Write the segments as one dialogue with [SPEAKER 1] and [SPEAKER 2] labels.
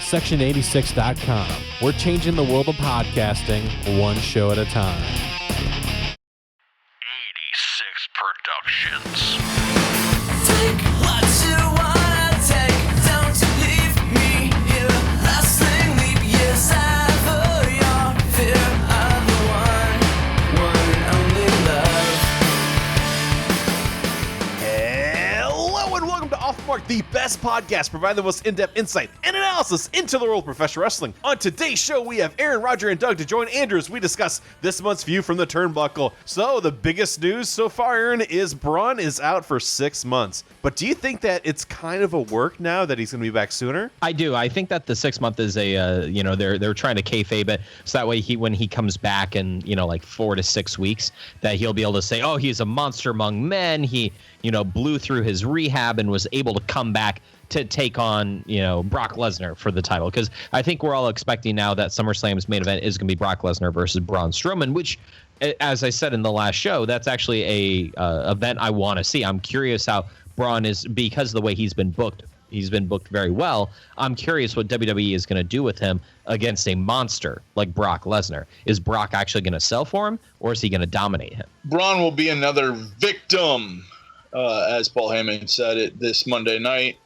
[SPEAKER 1] Section86.com. We're changing the world of podcasting one show at a time.
[SPEAKER 2] 86 Productions.
[SPEAKER 3] Take what you wanna take. Don't leave me here. Lasting leap years ever your fear of the one and only love.
[SPEAKER 4] Hello and welcome to Off the Mark, the best podcast providing the most in-depth insight and analysis into the world of professional wrestling. On today's show, we have Aaron, Roger, and Doug to join Andrew as we discuss this month's View from the Turnbuckle. So, the biggest news so far, Aaron, is Braun is out for 6 months. But do you think that it's kind of a work now that he's going to be back sooner?
[SPEAKER 5] I do. I think that the 6 month is a, they're trying to kayfabe it. So that way when he comes back in, like 4 to 6 weeks, that he'll be able to say, oh, he's a monster among men. He, blew through his rehab and was able to come back to take on, Brock Lesnar for the title. Because I think we're all expecting now that SummerSlam's main event is going to be Brock Lesnar versus Braun Strowman, which, as I said in the last show, that's actually a event I want to see. I'm curious how Braun is, because of the way he's been booked. He's been booked very well. I'm curious what WWE is going to do with him against a monster like Brock Lesnar. Is Brock actually going to sell for him, or is he going to dominate him?
[SPEAKER 6] Braun will be another victim, as Paul Heyman said it this Monday night,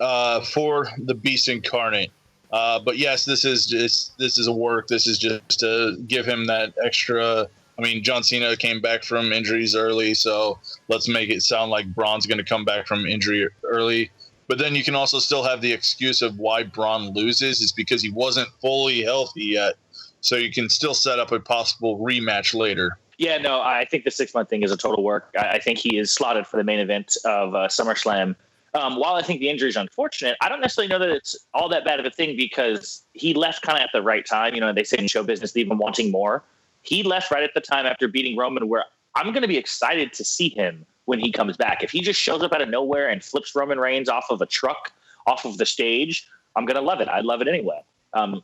[SPEAKER 6] for the Beast Incarnate. But yes, this is a work. This is just to give him that extra. I mean, John Cena came back from injuries early, so let's make it sound like Braun's going to come back from injury early. But then you can also still have the excuse of why Braun loses is because he wasn't fully healthy yet. So you can still set up a possible rematch later.
[SPEAKER 7] Yeah, no, I think the 6 month thing is a total work. I think he is slotted for the main event of SummerSlam. While I think the injury is unfortunate, I don't necessarily know that it's all that bad of a thing because he left kind of at the right time. They say in show business, leave him wanting more. He left right at the time after beating Roman, where I'm going to be excited to see him when he comes back. If he just shows up out of nowhere and flips Roman Reigns off of a truck, off of the stage, I'm going to love it. I'd love it anyway.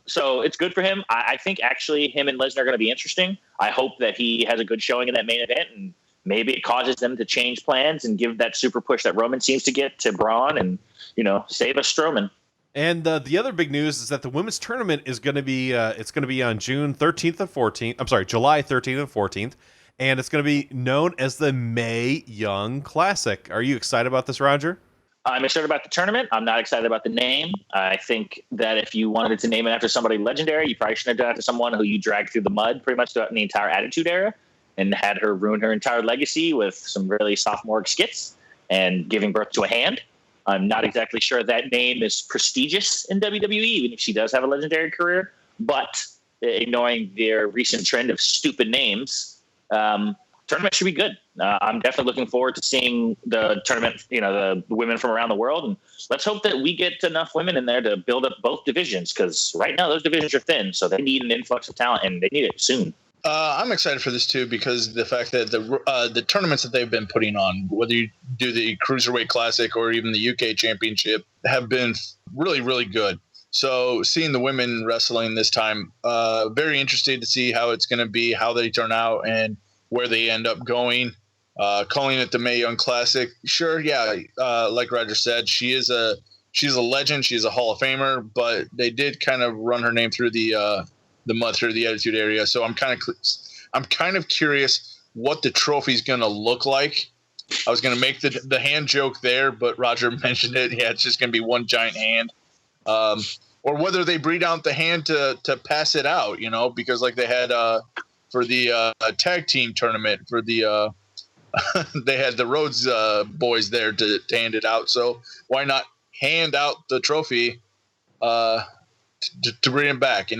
[SPEAKER 7] So it's good for him. I think actually him and Lesnar are going to be interesting. I hope that he has a good showing in that main event, and maybe it causes them to change plans and give that super push that Roman seems to get to Braun and, save us Strowman.
[SPEAKER 4] And the other big news is that the women's tournament is going to be it's going to be on June 13th and 14th. I'm sorry, July 13th and 14th, and it's going to be known as the Mae Young Classic. Are you excited about this, Roger?
[SPEAKER 7] I'm excited about the tournament. I'm not excited about the name. I think that if you wanted to name it after somebody legendary, you probably shouldn't have done it after someone who you dragged through the mud pretty much throughout the entire Attitude Era and had her ruin her entire legacy with some really sophomoric skits and giving birth to a hand. I'm not exactly sure that name is prestigious in WWE, even if she does have a legendary career. But ignoring their recent trend of stupid names, tournament should be good. I'm definitely looking forward to seeing the tournament, the women from around the world. And let's hope that we get enough women in there to build up both divisions, because right now those divisions are thin. So they need an influx of talent, and they need it soon.
[SPEAKER 6] I'm excited for this, too, because the fact that the tournaments that they've been putting on, whether you do the Cruiserweight Classic or even the UK Championship, have been really, really good. So seeing the women wrestling this time, very interested to see how it's going to be, how they turn out, and where they end up going. Calling it the Mae Young Classic, sure, yeah. Like Roger said, she's a legend. She's a Hall of Famer, but they did kind of run her name through the mud through the Attitude Area. So I'm kind of curious what the trophy's going to look like. I was going to make the hand joke there, but Roger mentioned it. Yeah, it's just going to be one giant hand. Or whether they breed out the hand to pass it out, because like they had for the tag team tournament for the they had the Rhodes boys there to hand it out. So why not hand out the trophy to bring it back,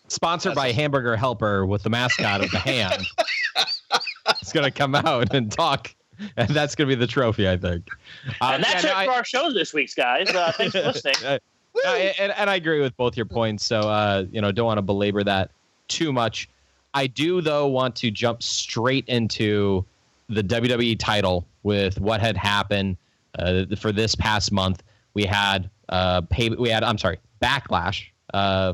[SPEAKER 5] Sponsored by Hamburger Helper with the mascot of the hand. It's going to come out and talk, and that's going to be the trophy, I think.
[SPEAKER 7] And that's it for our show this week, guys. Thanks for listening.
[SPEAKER 5] And I agree with both your points, so don't want to belabor that too much. I do, though, want to jump straight into the WWE title with what had happened for this past month. We had Backlash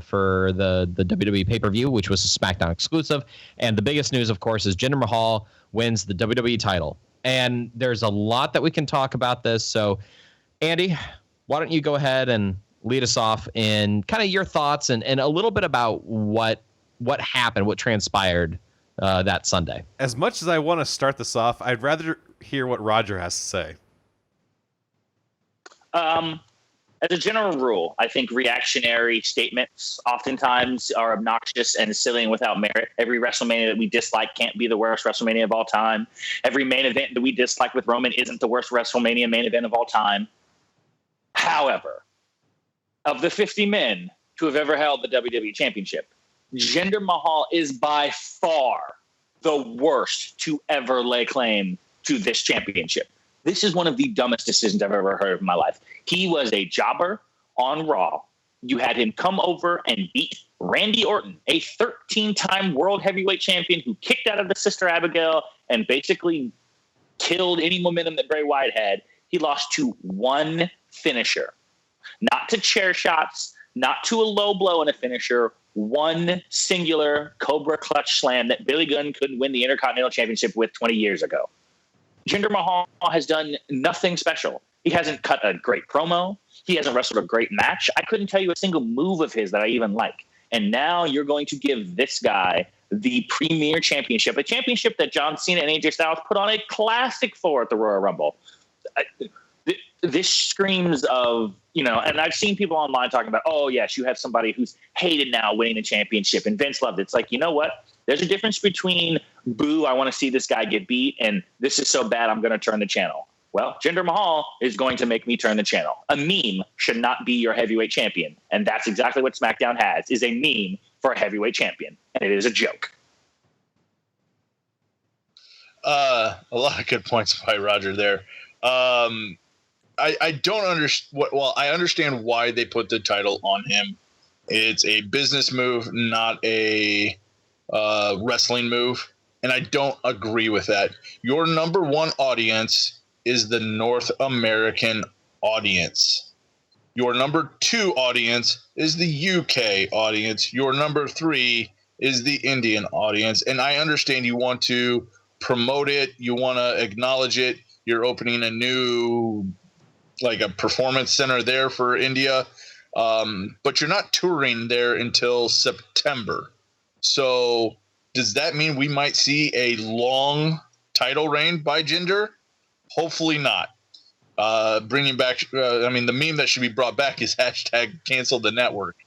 [SPEAKER 5] for the WWE pay-per-view, which was a SmackDown exclusive. And the biggest news, of course, is Jinder Mahal wins the WWE title. And there's a lot that we can talk about this. So, Andy, why don't you go ahead and lead us off in kind of your thoughts and a little bit about what happened, what transpired that Sunday.
[SPEAKER 4] As much as I want to start this off, I'd rather hear what Roger has to say.
[SPEAKER 7] As a general rule, I think reactionary statements oftentimes are obnoxious and silly and without merit. Every WrestleMania that we dislike can't be the worst WrestleMania of all time. Every main event that we dislike with Roman isn't the worst WrestleMania main event of all time. However, of the 50 men who have ever held the WWE Championship, Jinder Mahal is by far the worst to ever lay claim to this championship. This is one of the dumbest decisions I've ever heard of in my life. He was a jobber on Raw. You had him come over and beat Randy Orton, a 13-time world heavyweight champion who kicked out of the Sister Abigail and basically killed any momentum that Bray Wyatt had. He lost to one finisher, not to chair shots, not to a low blow and a finisher, one singular Cobra clutch slam that Billy Gunn couldn't win the Intercontinental Championship with 20 years ago. Jinder Mahal has done nothing special. He hasn't cut a great promo. He hasn't wrestled a great match. I couldn't tell you a single move of his that I even like. And now you're going to give this guy the premier championship, a championship that John Cena and AJ Styles put on a classic for at the Royal Rumble. This screams of, and I've seen people online talking about, oh, yes, you have somebody who's hated now winning the championship, and Vince loved it. It's like, you know what? There's a difference between, boo, I want to see this guy get beat, and this is so bad, I'm going to turn the channel. Well, Jinder Mahal is going to make me turn the channel. A meme should not be your heavyweight champion, and that's exactly what SmackDown has, is a meme for a heavyweight champion, and it is a joke.
[SPEAKER 6] A lot of good points by Roger there. I don't understand. Well, I understand why they put the title on him. It's a business move, not a wrestling move, and I don't agree with that. Your number one audience is the North American audience. Your number two audience is the UK audience. Your number three is the Indian audience, and I understand you want to promote it, you want to acknowledge it. You're opening a new, like a performance center there for India, but you're not touring there until September. So does that mean we might see a long title reign by Jinder? Hopefully not. Bringing back, the meme that should be brought back is #cancel the network.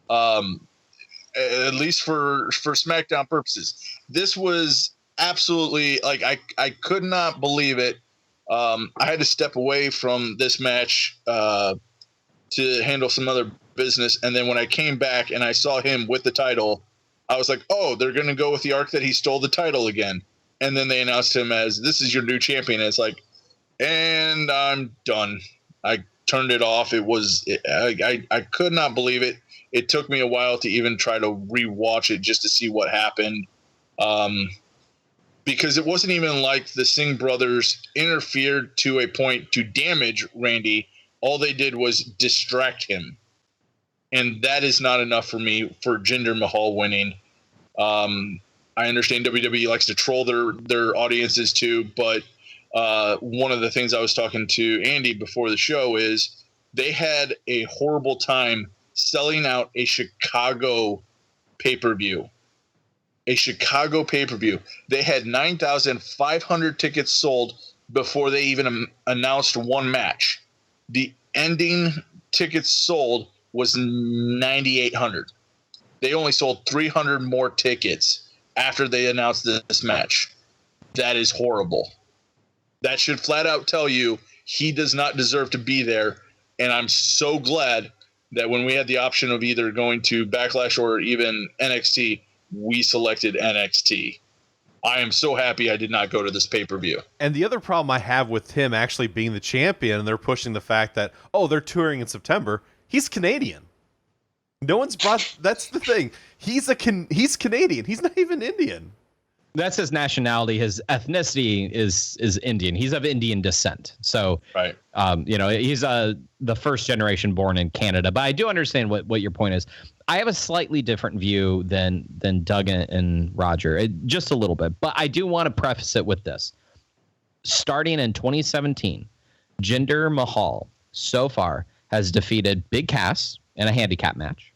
[SPEAKER 6] At least for SmackDown purposes, this was absolutely, like, I could not believe it. I had to step away from this match to handle some other business. And then when I came back and I saw him with the title, I was like, oh, they're going to go with the arc that he stole the title again. And then they announced him as, this is your new champion. And it's like, and I'm done. I turned it off. I could not believe it. It took me a while to even try to rewatch it just to see what happened. Because it wasn't even like the Singh brothers interfered to a point to damage Randy. All they did was distract him. And that is not enough for me for Jinder Mahal winning. I understand WWE likes to troll their audiences too, but one of the things I was talking to Andy before the show is they had a horrible time selling out a Chicago pay-per-view. A Chicago pay-per-view. They had 9,500 tickets sold before they even announced one match. The ending tickets sold was 9,800. They only sold 300 more tickets after they announced this match. That is horrible. That should flat out tell you he does not deserve to be there. And I'm so glad that when we had the option of either going to Backlash or even NXT, we selected NXT. I am so happy I did not go to this pay-per-view.
[SPEAKER 4] And the other problem I have with him actually being the champion, and they're pushing the fact that, oh, they're touring in September. He's Canadian. No one's brought. That's the thing. He's Canadian. He's not even Indian.
[SPEAKER 5] That's his nationality. His ethnicity is Indian. He's of Indian descent. So,
[SPEAKER 6] right.
[SPEAKER 5] He's the first generation born in Canada. But I do understand what your point is. I have a slightly different view than Doug and Roger, just a little bit. But I do want to preface it with this. Starting in 2017, Jinder Mahal so far has defeated Big Cass in a handicap match.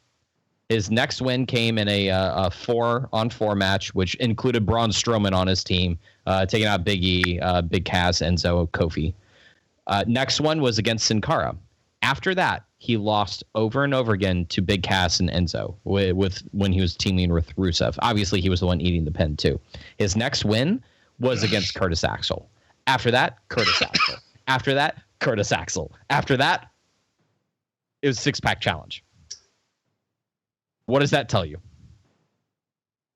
[SPEAKER 5] His next win came in a 4-on-4 match, which included Braun Strowman on his team, taking out Big E, Big Cass, Enzo, Kofi. Next one was against Sin Cara. After that, he lost over and over again to Big Cass and Enzo with when he was teaming with Rusev. Obviously, he was the one eating the pin, too. His next win was against Curtis Axel. After that, Curtis Axel. After that, Curtis Axel. After that, it was Six-Pack Challenge. What does that tell you?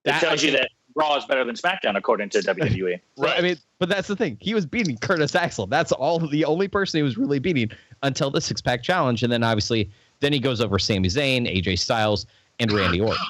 [SPEAKER 7] It tells you that Raw is better than SmackDown, according to WWE.
[SPEAKER 5] Right. I mean, but that's the thing. He was beating Curtis Axel. That's the only person he was really beating until the Six-Pack Challenge. And then obviously, then he goes over Sami Zayn, AJ Styles, and Randy Orton.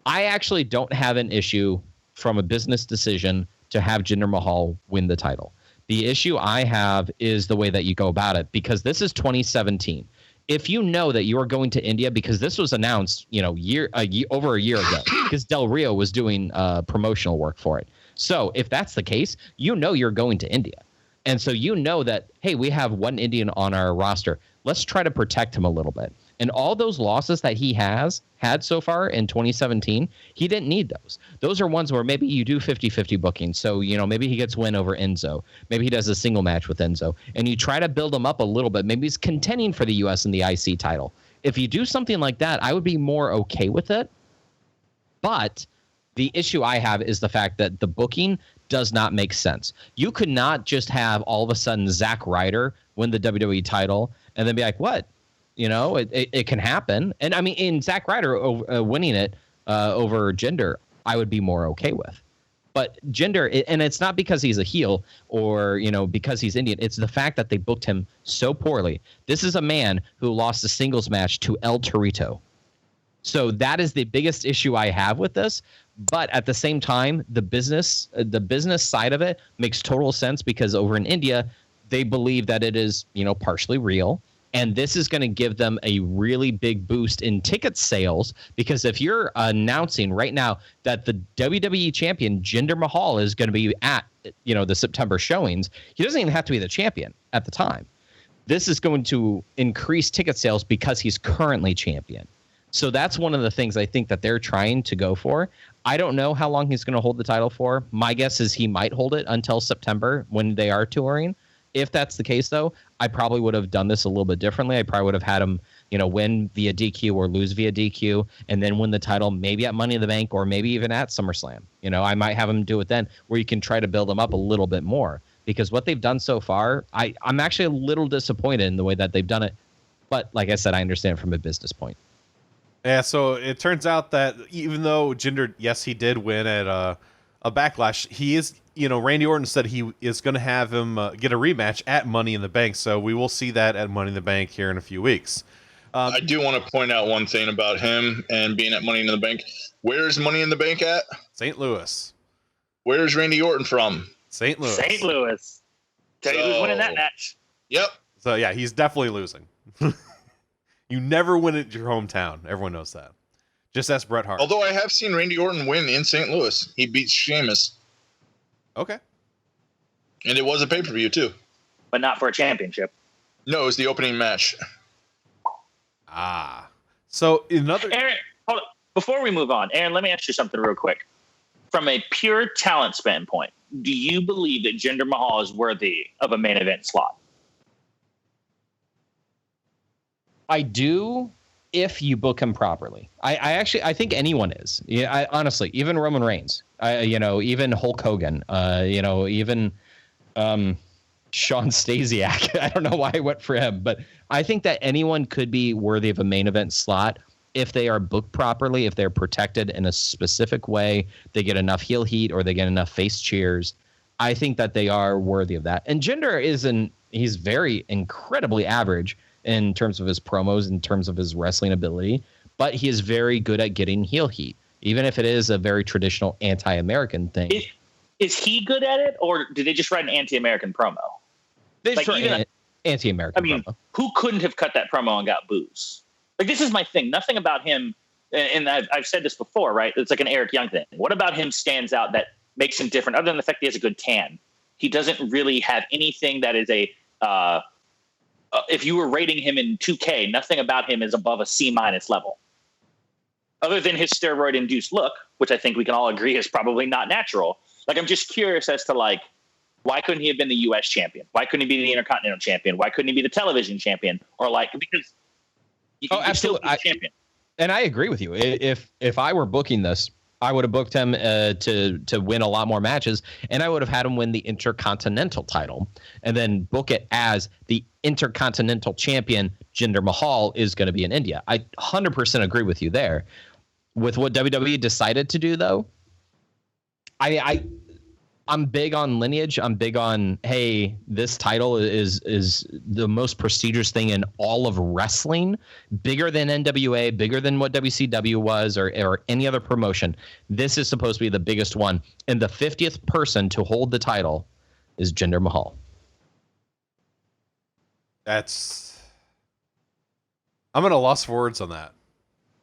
[SPEAKER 5] I actually don't have an issue from a business decision to have Jinder Mahal win the title. The issue I have is the way that you go about it, because this is 2017. If you know that you are going to India, because this was announced, over a year ago, because Del Rio was doing promotional work for it. So if that's the case, you're going to India. And so you know that, hey, we have one Indian on our roster. Let's try to protect him a little bit. And all those losses that he has had so far in 2017, he didn't need those. Those are ones where maybe you do 50-50 bookings. So, maybe he gets win over Enzo. Maybe he does a single match with Enzo. And you try to build him up a little bit. Maybe he's contending for the U.S. and the IC title. If you do something like that, I would be more okay with it. But the issue I have is the fact that the booking does not make sense. You could not just have all of a sudden Zack Ryder win the WWE title and then be like, what? It can happen. And I mean, in Zack Ryder winning it over Jinder, I would be more okay with. But Jinder, and it's not because he's a heel or, because he's Indian. It's the fact that they booked him so poorly. This is a man who lost a singles match to El Torito. So that is the biggest issue I have with this. But at the same time, the business side of it makes total sense, because over in India, they believe that it is, partially real. And this is going to give them a really big boost in ticket sales, because if you're announcing right now that the WWE champion, Jinder Mahal, is going to be at, the September showings, he doesn't even have to be the champion at the time. This is going to increase ticket sales because he's currently champion. So that's one of the things I think that they're trying to go for. I don't know how long he's going to hold the title for. My guess is he might hold it until September when they are touring. If that's the case, though, I probably would have done this a little bit differently. I probably would have had him, win via DQ or lose via DQ, and then win the title maybe at Money in the Bank or maybe even at SummerSlam. I might have him do it then, where you can try to build him up a little bit more. Because what they've done so far, I'm actually a little disappointed in the way that they've done it. But like I said, I understand from a business point.
[SPEAKER 4] Yeah, so it turns out that even though Jinder, yes, he did win at a Backlash, he is, Randy Orton said he is going to have him get a rematch at Money in the Bank, so we will see that at Money in the Bank here in a few weeks.
[SPEAKER 6] I do want to point out one thing about him and being at Money in the Bank. Where's Money in the Bank at?
[SPEAKER 4] St. Louis.
[SPEAKER 6] Where's Randy Orton from?
[SPEAKER 4] St. Louis.
[SPEAKER 7] St. Louis. Tell you who's winning that match.
[SPEAKER 6] Yep.
[SPEAKER 4] So, yeah, he's definitely losing. You never win at your hometown. Everyone knows that. Just ask Bret Hart.
[SPEAKER 6] Although I have seen Randy Orton win in St. Louis. He beat Sheamus.
[SPEAKER 4] Okay.
[SPEAKER 6] And it was a pay-per-view, too.
[SPEAKER 7] But not for a championship.
[SPEAKER 6] No, it was the opening match.
[SPEAKER 4] So another...
[SPEAKER 7] Aaron, hold on. Before we move on, Aaron, let me ask you something real quick. From a pure talent standpoint, do you believe that Jinder Mahal is worthy of a main event slot?
[SPEAKER 5] I do, if you book him properly. I think anyone is. Yeah, honestly, even Roman Reigns, even Hulk Hogan, even Sean Stasiak. I don't know why I went for him, but I think that anyone could be worthy of a main event slot if they are booked properly, if they're protected in a specific way, they get enough heel heat or they get enough face cheers. I think that they are worthy of that. And Jinder he's very incredibly average in terms of his promos, in terms of his wrestling ability, but he is very good at getting heel heat, even if it is a very traditional anti-American thing.
[SPEAKER 7] Is he good at it, or did they just write an anti-American promo?
[SPEAKER 5] They just write an anti-American promo.
[SPEAKER 7] Who couldn't have cut that promo and got boos? Like, this is my thing. Nothing about him, and I've said this before, right? It's like an Eric Young thing. What about him stands out that makes him different, other than the fact that he has a good tan? He doesn't really have anything that is if you were rating him in 2K, nothing about him is above a C- level. Other than his steroid-induced look, which I think we can all agree is probably not natural. Like, I'm just curious as to, like, why couldn't he have been the U.S. champion? Why couldn't he be the Intercontinental champion? Why couldn't he be the television champion? Or, like, because
[SPEAKER 5] absolutely.
[SPEAKER 7] Champion.
[SPEAKER 5] And I agree with you. If I were booking this, I would have booked him to win a lot more matches, and I would have had him win the Intercontinental title, and then book it as the Intercontinental champion. Jinder Mahal is going to be in India. I 100% agree with you there. With what WWE decided to do, though, I'm big on lineage. I'm big on, hey, this title is the most prestigious thing in all of wrestling, bigger than NWA, bigger than what WCW was or any other promotion. This is supposed to be the biggest one. And the 50th person to hold the title is Jinder Mahal.
[SPEAKER 4] I'm at a loss for words on that.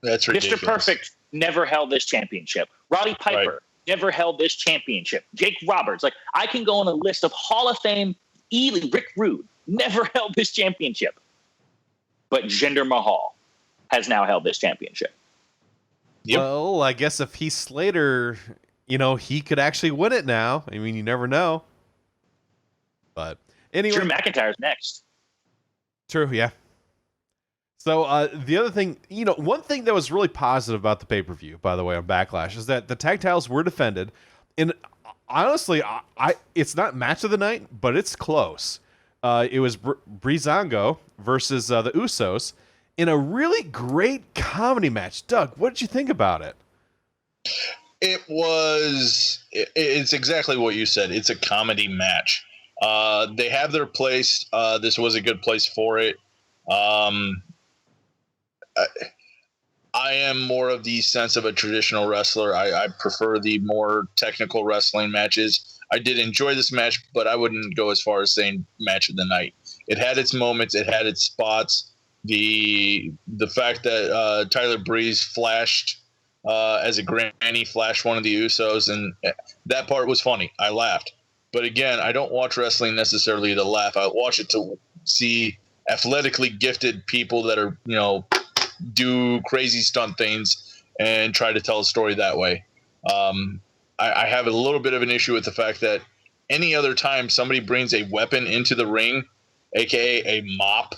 [SPEAKER 6] That's ridiculous.
[SPEAKER 7] Mr. Perfect never held this championship. Roddy Piper never held this championship. Jake Roberts, like, I can go on a list of Hall of Fame. Rick Rude never held this championship, but Jinder Mahal has now held this championship.
[SPEAKER 6] Yep.
[SPEAKER 4] Well, I guess if Heath Slater, he could actually win it now. I mean, you never know. But anyway,
[SPEAKER 7] Drew McIntyre's next.
[SPEAKER 4] True, yeah. So the other thing, one thing that was really positive about the pay-per-view, by the way, on Backlash, is that the tag titles were defended. And honestly, it's not match of the night, but it's close. It was Breezango versus the Usos in a really great comedy match. Doug, what did you think about it?
[SPEAKER 6] It's exactly what you said. It's a comedy match. They have their place. This was a good place for it. I am more of the sense of a traditional wrestler. I prefer the more technical wrestling matches. I did enjoy this match, but I wouldn't go as far as saying match of the night. It had its moments. It had its spots. The fact that Tyler Breeze flashed as a granny, flashed one of the Usos, and that part was funny. I laughed. But again, I don't watch wrestling necessarily to laugh. I watch it to see athletically gifted people that are, do crazy stunt things and try to tell a story that way. I have a little bit of an issue with the fact that any other time somebody brings a weapon into the ring, aka a mop,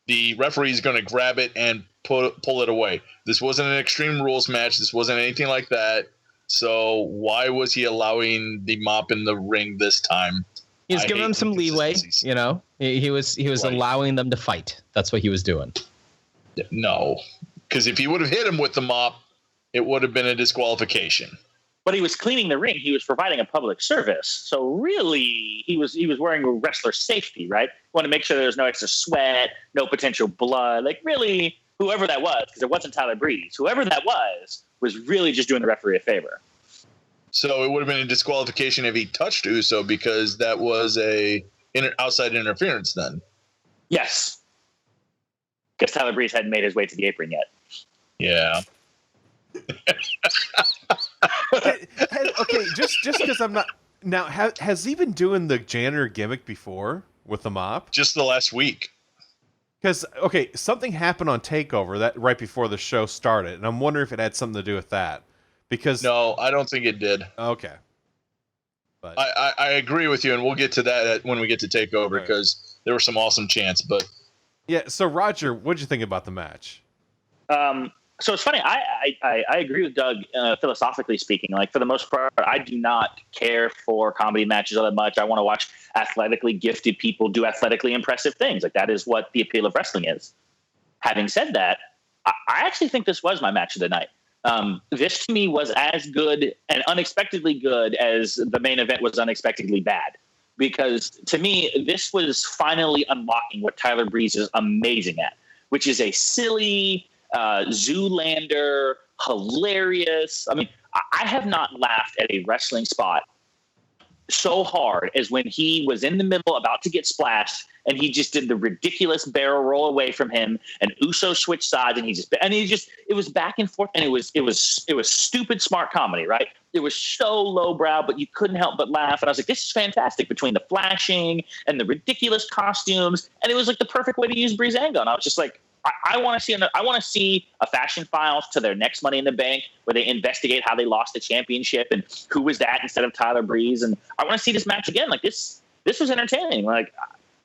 [SPEAKER 6] the referee is going to grab it and pull it away. This wasn't an Extreme Rules match. This wasn't anything like that. So why was he allowing the mop in the ring this time?
[SPEAKER 5] He was giving them some leeway, He was allowing them to fight. That's what he was doing.
[SPEAKER 6] No, because if he would have hit him with the mop, it would have been a disqualification.
[SPEAKER 7] But he was cleaning the ring. He was providing a public service. So really, he was wearing wrestler safety, right? Want to make sure there's no extra sweat, no potential blood. Like, really, whoever that was, because it wasn't Tyler Breeze, whoever that was really just doing the referee a favor.
[SPEAKER 6] So it would have been a disqualification if he touched Uso, because that was a outside interference then.
[SPEAKER 7] Yes. Because Tyler Breeze hadn't made his way to the apron yet.
[SPEAKER 6] Yeah.
[SPEAKER 4] Okay, just because I'm not now. Has he been doing the janitor gimmick before with the mop?
[SPEAKER 6] Just the last week.
[SPEAKER 4] Because something happened on Takeover that right before the show started, and I'm wondering if it had something to do with that. Because
[SPEAKER 6] no, I don't think it did.
[SPEAKER 4] Okay, but
[SPEAKER 6] I agree with you, and we'll get to that when we get to Takeover, because there were some awesome chants. But
[SPEAKER 4] yeah, so Roger, what did you think about the match?
[SPEAKER 7] So it's funny. I agree with Doug philosophically speaking. Like, for the most part, I do not care for comedy matches all that much. I want to watch athletically gifted people do athletically impressive things. Like, that is what the appeal of wrestling is. Having said that, I actually think this was my match of the night. This to me was as good and unexpectedly good as the main event was unexpectedly bad. Because to me, this was finally unlocking what Tyler Breeze is amazing at, which is a silly, Zoolander, hilarious. I mean, I have not laughed at a wrestling spot so hard as when he was in the middle about to get splashed and he just did the ridiculous barrel roll away from him and Uso switched sides and it was back and forth and it was stupid smart comedy, right? It was so lowbrow, but you couldn't help but laugh. And I was like, this is fantastic between the flashing and the ridiculous costumes. And it was like the perfect way to use Breezango. And I was just like, I want to see a Fashion Files to their next Money in the Bank where they investigate how they lost the championship and who was that instead of Tyler Breeze. And I want to see this match again. Like this was entertaining. Like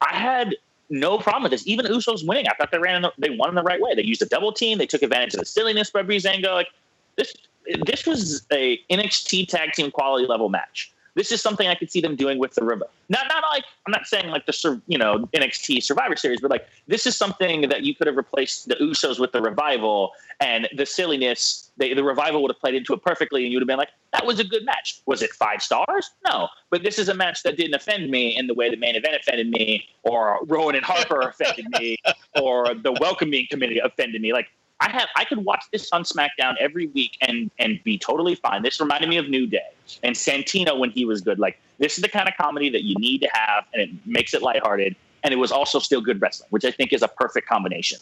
[SPEAKER 7] I had no problem with this. Even Usos winning, I thought they won in the right way. They used a double team. They took advantage of the silliness by Breezango. Like this was a NXT tag team quality level match. This is something I could see them doing with the not like I'm not saying like the NXT Survivor Series, but like this is something that you could have replaced the Usos with the Revival and the silliness. The Revival would have played into it perfectly, and you'd have been like, that was a good match. Was it 5 stars? No, but this is a match that didn't offend me in the way the main event offended me, or Rowan and Harper offended me, or the welcoming committee offended me. Like I could watch this on SmackDown every week and be totally fine. This reminded me of New Day and Santino when he was good. Like this is the kind of comedy that you need to have, and it makes it lighthearted. And it was also still good wrestling, which I think is a perfect combination.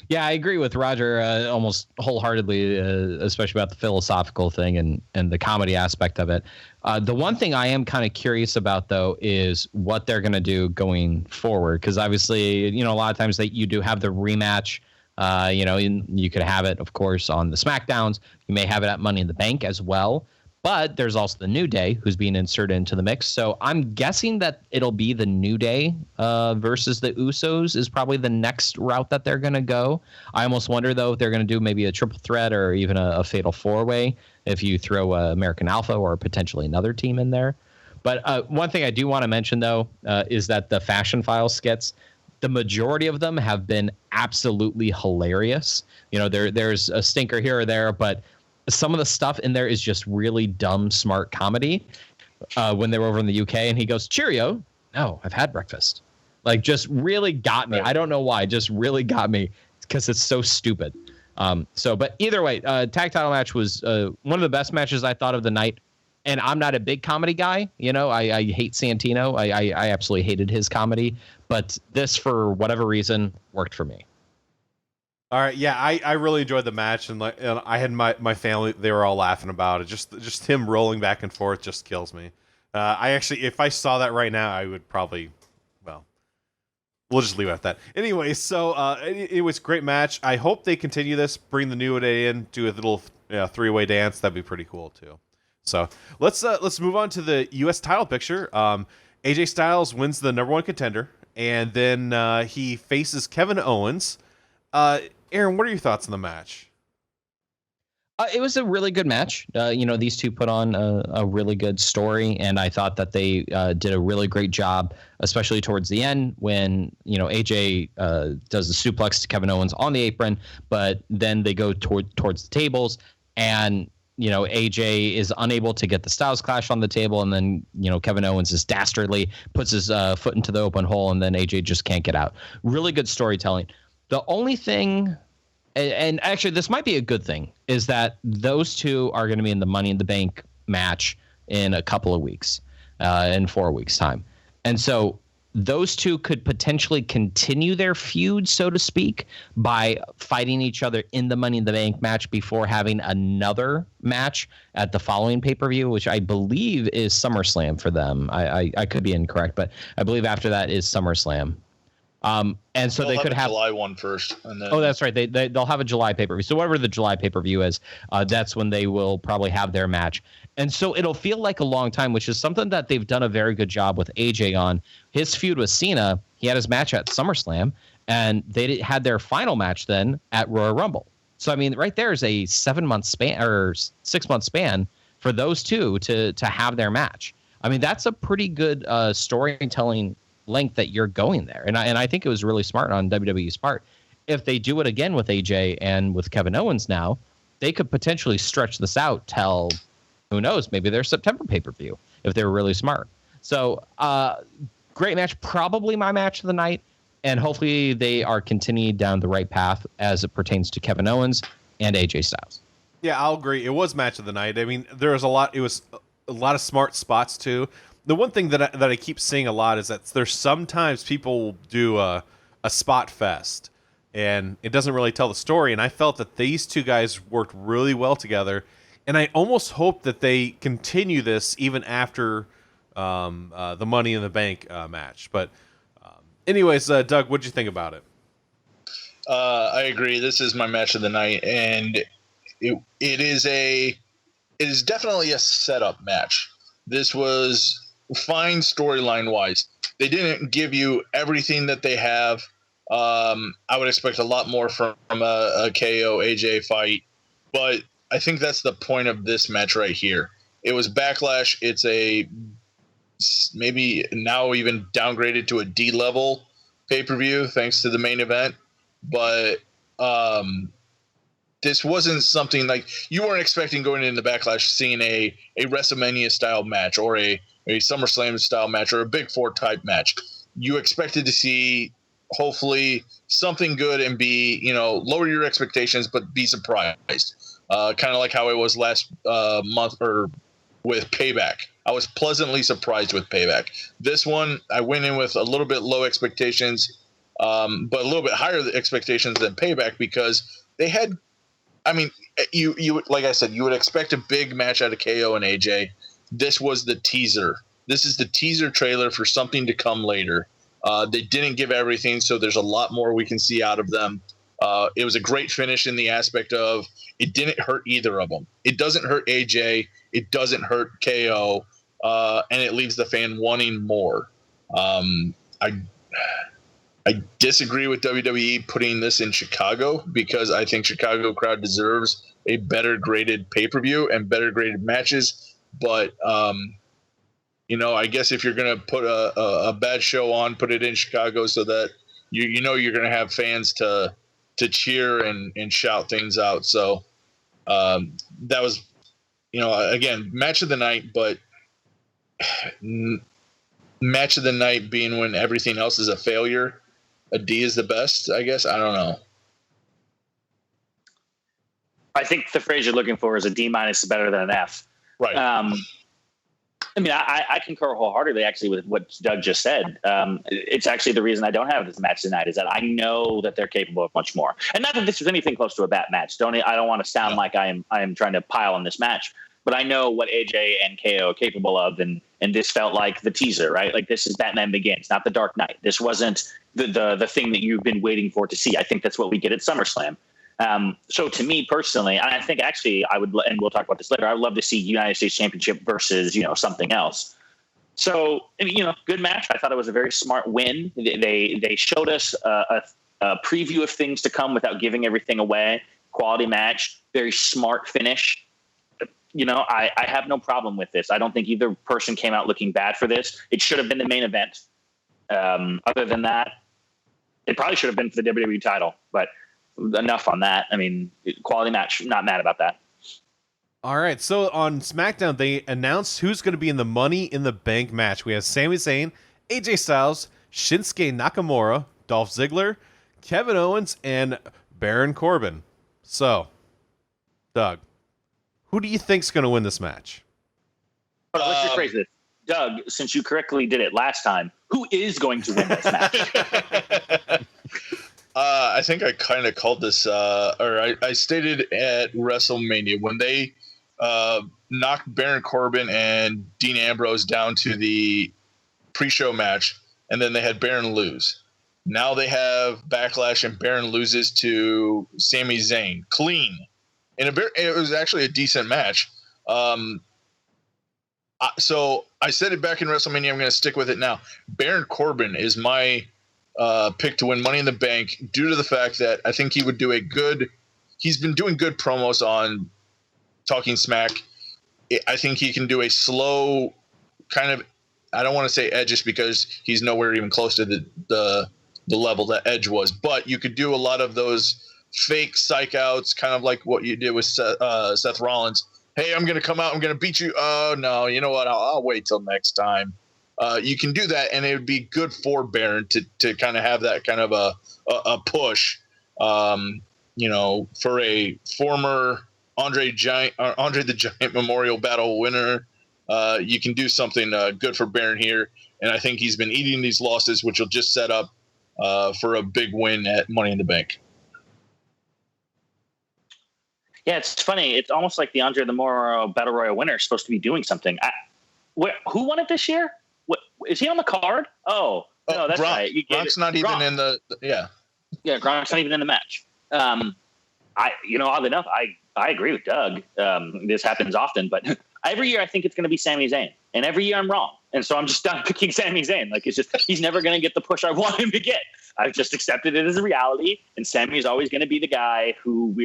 [SPEAKER 5] Yeah, I agree with Roger almost wholeheartedly, especially about the philosophical thing and the comedy aspect of it. The one thing I am kind of curious about, though, is what they're going to do going forward. Because obviously, a lot of times you do have the rematch. You could have it, of course, on the SmackDowns. You may have it at Money in the Bank as well. But there's also the New Day who's being inserted into the mix. So I'm guessing that it'll be the New Day versus the Usos is probably the next route that they're going to go. I almost wonder, though, if they're going to do maybe a triple threat or even a fatal 4-way if you throw American Alpha or potentially another team in there. But one thing I do want to mention, though, is that the Fashion Files skits, the majority of them have been absolutely hilarious. There's a stinker here or there, but some of the stuff in there is just really dumb, smart comedy. When they were over in the UK and he goes, Cheerio. No, I've had breakfast. Like just really got me. I don't know why. Just really got me because it's so stupid. But either way, tag title match was one of the best matches I thought of the night. And I'm not a big comedy guy. I hate Santino. I absolutely hated his comedy. But this, for whatever reason, worked for me.
[SPEAKER 4] All right, yeah, I really enjoyed the match, and I had my family; they were all laughing about it. Just him rolling back and forth just kills me. If I saw that right now, I would probably, we'll just leave it at that. Anyway, so it was a great match. I hope they continue this, bring the New Day in, do a little 3-way dance. That'd be pretty cool too. So let's move on to the U.S. title picture. AJ Styles wins the number 1 contender, and then he faces Kevin Owens. Aaron, what are your thoughts on the match?
[SPEAKER 5] It was a really good match. These two put on a really good story, and I thought that they did a really great job, especially towards the end when, AJ does the suplex to Kevin Owens on the apron, but then they go towards the tables, and, AJ is unable to get the Styles Clash on the table, and then, Kevin Owens is dastardly, puts his foot into the open hole, and then AJ just can't get out. Really good storytelling. The only thing, and actually this might be a good thing, is that those two are going to be in the Money in the Bank match in a couple of weeks, in 4 weeks' time. And so those two could potentially continue their feud, so to speak, by fighting each other in the Money in the Bank match before having another match at the following pay-per-view, which I believe is SummerSlam for them. I could be incorrect, but I believe after that is SummerSlam. And so they could have
[SPEAKER 6] July 1 first. And then...
[SPEAKER 5] Oh, that's right. They'll have a July pay-per-view. So whatever the July pay-per-view is, that's when they will probably have their match. And so it'll feel like a long time, which is something that they've done a very good job with AJ on. His feud with Cena, he had his match at SummerSlam, and they had their final match then at Royal Rumble. So, I mean, right there is a 7-month span or 6-month span for those two to have their match. I mean, that's a pretty good storytelling length that you're going there. And I think it was really smart on WWE's part. If they do it again with AJ and with Kevin Owens now, they could potentially stretch this out till, who knows, maybe their September pay-per-view if they were really smart. So great match, probably my match of the night. And hopefully they are continuing down the right path as it pertains to Kevin Owens and AJ Styles.
[SPEAKER 4] Yeah, I'll agree. It was match of the night. I mean, there was a lot. It was a lot of smart spots too. The one thing that I keep seeing a lot is that there's sometimes people will do a spot fest, and it doesn't really tell the story. And I felt that these two guys worked really well together, and I almost hope that they continue this even after the Money in the Bank match. But anyways, Doug, what'd you think about it?
[SPEAKER 6] I agree. This is my match of the night, and it is definitely a setup match. This was fine storyline wise. They didn't give you everything that they have. I would expect a lot more from a KO AJ fight, but I think that's the point of this match right here. It was Backlash. It's a maybe now even downgraded to a D level pay-per-view thanks to the main event, but this wasn't something like you weren't expecting going into Backlash seeing a WrestleMania style match or a SummerSlam style match or a Big Four type match. You expected to see hopefully something good and be, lower your expectations, but be surprised. Kind of like how it was last month or with Payback. I was pleasantly surprised with Payback. This one, I went in with a little bit low expectations, but a little bit higher expectations than Payback because they had, you like I said, you would expect a big match out of KO and AJ. This was the teaser. This is the teaser trailer for something to come later. They didn't give everything, so there's a lot more we can see out of them. It was a great finish in the aspect of it didn't hurt either of them. It doesn't hurt AJ. It doesn't hurt KO. And it leaves the fan wanting more. I disagree with WWE putting this in Chicago because I think Chicago crowd deserves a better graded pay-per-view and better graded matches. But, I guess if you're going to put a bad show on, put it in Chicago so that you're going to have fans to cheer and shout things out. So that was, again, match of the night, but match of the night being when everything else is a failure. A D is the best, I guess. I don't know.
[SPEAKER 7] I think the phrase you're looking for is a D- is better than an F.
[SPEAKER 6] Right.
[SPEAKER 7] I concur wholeheartedly, actually, with what Doug just said. It's actually the reason I don't have this match tonight is that I know that they're capable of much more. And not that this was anything close to a bad match. I don't want to sound like I am trying to pile on this match, but I know what AJ and KO are capable of, and this felt like the teaser, right? Like this is Batman Begins, not the Dark Knight. This wasn't the thing that you've been waiting for to see. I think that's what we get at SummerSlam. So to me personally, and I think actually I would, and we'll talk about this later, I would love to see United States Championship versus, something else. So, good match. I thought it was a very smart win. They showed us a preview of things to come without giving everything away. Quality match, very smart finish. I have no problem with this. I don't think either person came out looking bad for this. It should have been the main event. Other than that, it probably should have been for the WWE title, but enough on that. Quality match, not mad about that.
[SPEAKER 4] All right, so on SmackDown, they announced who's going to be in the Money in the Bank match. We have Sami Zayn, AJ Styles, Shinsuke Nakamura, Dolph Ziggler, Kevin Owens, and Baron Corbin. So, Doug, who do you think's going to win this match?
[SPEAKER 7] Let's rephrase this. Doug, since you correctly did it last time, who is going to win this match?
[SPEAKER 6] I think I kind of called this, or I stated at WrestleMania when they knocked Baron Corbin and Dean Ambrose down to the pre-show match, and then they had Baron lose. Now they have Backlash, and Baron loses to Sami Zayn clean. It was actually a decent match. So I said it back in WrestleMania. I'm going to stick with it now. Baron Corbin is my pick to win Money in the Bank due to the fact that I think he would do he's been doing good promos on Talking Smack. I think he can do a slow kind of, I don't want to say edgish because he's nowhere even close to the level that Edge was, but you could do a lot of those fake psych outs, kind of like what you did with Seth Rollins. Hey, I'm going to come out. I'm going to beat you. Oh, no, you know what? I'll wait till next time. You can do that, and it would be good for Baron to kind of have that kind of a push, for a former Andre the Giant Memorial Battle winner you can do something good for Baron here. And I think he's been eating these losses, which will just set up for a big win at Money in the Bank.
[SPEAKER 7] Yeah, it's funny. It's almost like the Andre the Morrow Battle Royal winner is supposed to be doing something. Who won it this year? What is he on the card? Oh, no, that's
[SPEAKER 6] Gronk.
[SPEAKER 7] right.
[SPEAKER 6] Gronk's not even in the yeah.
[SPEAKER 7] Yeah, Gronk's not even in the match. Oddly enough, I agree with Doug. This happens often, but every year I think it's going to be Sami Zayn, and every year I'm wrong, and so I'm just done picking Sami Zayn. Like it's just he's never going to get the push I want him to get. I've just accepted it as a reality, and Sami is always going to be the guy who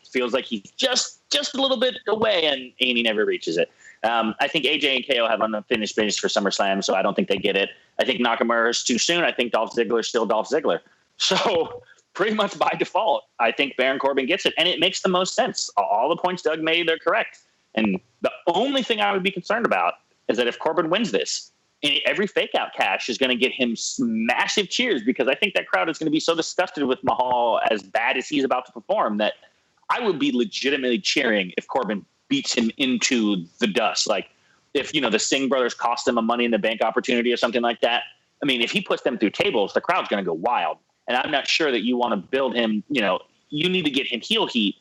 [SPEAKER 7] feels like he's just a little bit away, and he never reaches it. I think AJ and KO have unfinished business for SummerSlam, so I don't think they get it. I think Nakamura is too soon. I think Dolph Ziggler is still Dolph Ziggler. So pretty much by default, I think Baron Corbin gets it, and it makes the most sense. All the points Doug made, they're correct. And the only thing I would be concerned about is that if Corbin wins this, every fake out cash is going to get him massive cheers, because I think that crowd is going to be so disgusted with Mahal as bad as he's about to perform that I would be legitimately cheering if Corbin beats him into the dust. Like if, the Singh brothers cost him a Money in the Bank opportunity or something like that. I mean, if he puts them through tables, the crowd's going to go wild. And I'm not sure that you want to build him, you need to get him heel heat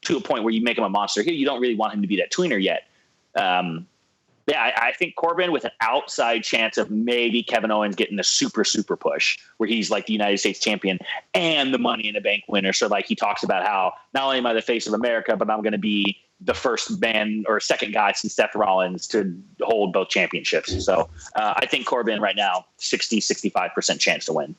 [SPEAKER 7] to a point where you make him a monster heel. You don't really want him to be that tweener yet. I think Corbin with an outside chance of maybe Kevin Owens getting a super, super push where he's like the United States champion and the Money in the Bank winner. So like he talks about how not only am I the face of America, but I'm going to be the first man or second guy since Seth Rollins to hold both championships. So I think Corbin right now, 65% chance to win.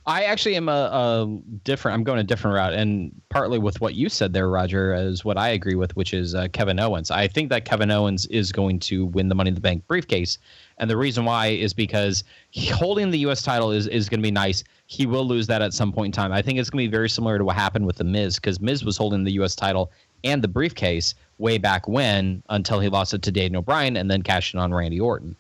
[SPEAKER 5] I actually am I'm going a different route, and partly with what you said there, Roger, is what I agree with, which is Kevin Owens. I think that Kevin Owens is going to win the Money in the Bank briefcase, and the reason why is because holding the U.S. title is going to be nice. He will lose that at some point in time. I think it's going to be very similar to what happened with The Miz, because Miz was holding the U.S. title and the briefcase way back when until he lost it to Daniel Bryan and then cashed in on Randy Orton.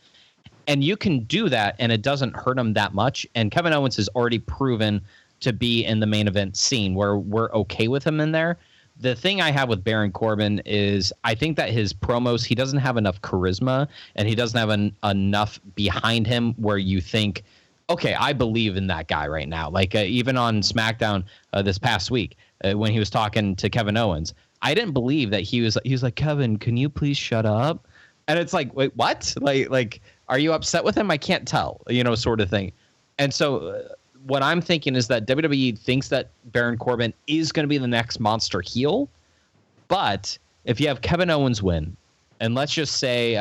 [SPEAKER 5] And you can do that, and it doesn't hurt him that much. And Kevin Owens has already proven to be in the main event scene where we're okay with him in there. The thing I have with Baron Corbin is I think that his promos, he doesn't have enough charisma, and he doesn't have enough behind him where you think, okay, I believe in that guy right now. Like even on SmackDown this past week when he was talking to Kevin Owens, I didn't believe that he was like, Kevin, can you please shut up? And it's like, wait, what? Like, are you upset with him? I can't tell, sort of thing. And so what I'm thinking is that WWE thinks that Baron Corbin is going to be the next monster heel. But if you have Kevin Owens win, and let's just say,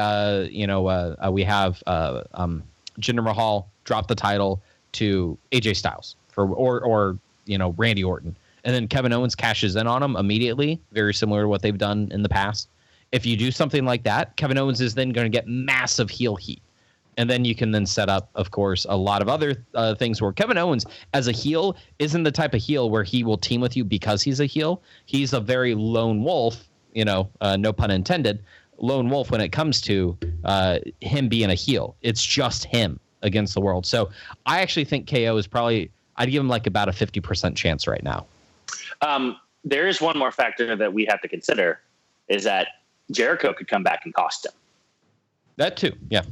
[SPEAKER 5] we have Jinder Mahal drop the title to AJ Styles or Randy Orton, and then Kevin Owens cashes in on him immediately, very similar to what they've done in the past. If you do something like that, Kevin Owens is then going to get massive heel heat. And then you can then set up, of course, a lot of other things where Kevin Owens as a heel isn't the type of heel where he will team with you because he's a heel. He's a very lone wolf, no pun intended, lone wolf when it comes to him being a heel. It's just him against the world. So I actually think KO is probably, I'd give him like about a 50% chance right now.
[SPEAKER 7] There is one more factor that we have to consider is that Jericho could come back and cost him.
[SPEAKER 5] That too, yeah.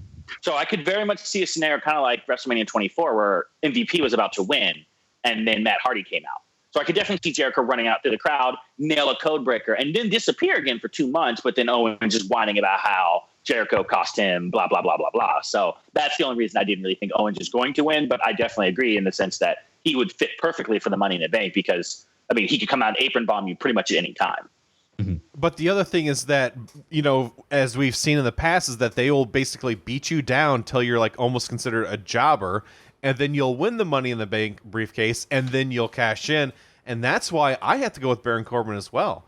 [SPEAKER 7] So I could very much see a scenario kind of like WrestleMania 24 where MVP was about to win and then Matt Hardy came out. So I could definitely see Jericho running out through the crowd, nail a code breaker, and then disappear again for 2 months, but then Owen just whining about how Jericho cost him, blah, blah, blah, blah, blah. So that's the only reason I didn't really think Owens is going to win, but I definitely agree in the sense that he would fit perfectly for the Money in the Bank because, he could come out and apron bomb you pretty much at any time.
[SPEAKER 4] Mm-hmm. But the other thing is that, as we've seen in the past, is that they will basically beat you down till you're like almost considered a jobber, and then you'll win the Money in the Bank briefcase, and then you'll cash in. And that's why I have to go with Baron Corbin as well.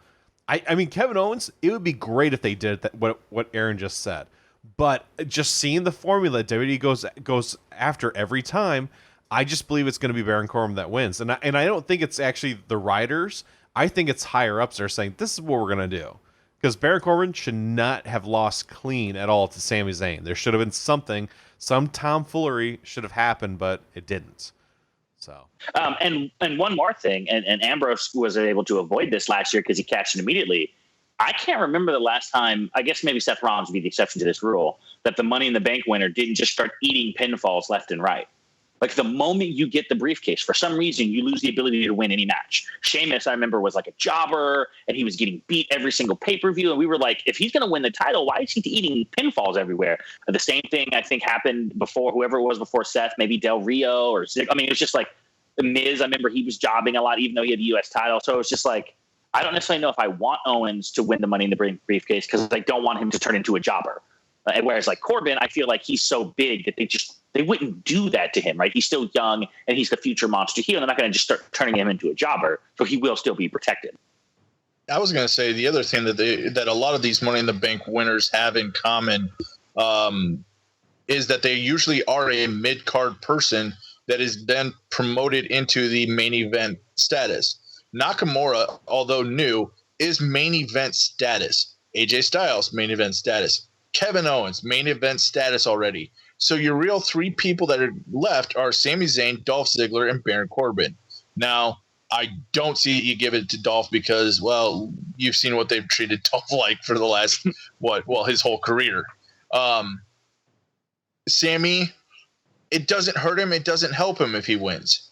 [SPEAKER 4] I mean, Kevin Owens, it would be great if they did that, what Aaron just said. But just seeing the formula WWE goes after every time, I just believe it's going to be Baron Corbin that wins. And I don't think it's actually the writers. I think it's higher ups that are saying, this is what we're going to do. Because Baron Corbin should not have lost clean at all to Sami Zayn. There should have been some tomfoolery should have happened, but it didn't. So, and
[SPEAKER 7] one more thing, and Ambrose was able to avoid this last year because he cashed in immediately. I can't remember the last time, I guess maybe Seth Rollins would be the exception to this rule, that the Money in the Bank winner didn't just start eating pinfalls left and right. Like the moment you get the briefcase, for some reason, you lose the ability to win any match. Sheamus, I remember, was like a jobber, and he was getting beat every single pay-per-view. And we were like, if he's going to win the title, why is he eating pinfalls everywhere? The same thing, I think, happened before, whoever it was before Seth, maybe Del Rio or Zig. I mean, it was just like The Miz. I remember he was jobbing a lot, even though he had the U.S. title. So it was just like, I don't necessarily know if I want Owens to win the Money in the Bank briefcase because I don't want him to turn into a jobber. Whereas like Corbin, I feel like he's so big that they wouldn't do that to him, right? He's still young and he's the future monster heel. And they're not going to just start turning him into a jobber. So he will still be protected.
[SPEAKER 6] I was going to say the other thing that a lot of these Money in the Bank winners have in common is that they usually are a mid-card person that is then promoted into the main event status. Nakamura, although new, is main event status. AJ Styles, main event status. Kevin Owens, main event status already. So your real three people that are left are Sami Zayn, Dolph Ziggler, and Baron Corbin. Now, I don't see you give it to Dolph because, well, you've seen what they've treated Dolph like for the last, his whole career. Sami, it doesn't hurt him. It doesn't help him if he wins.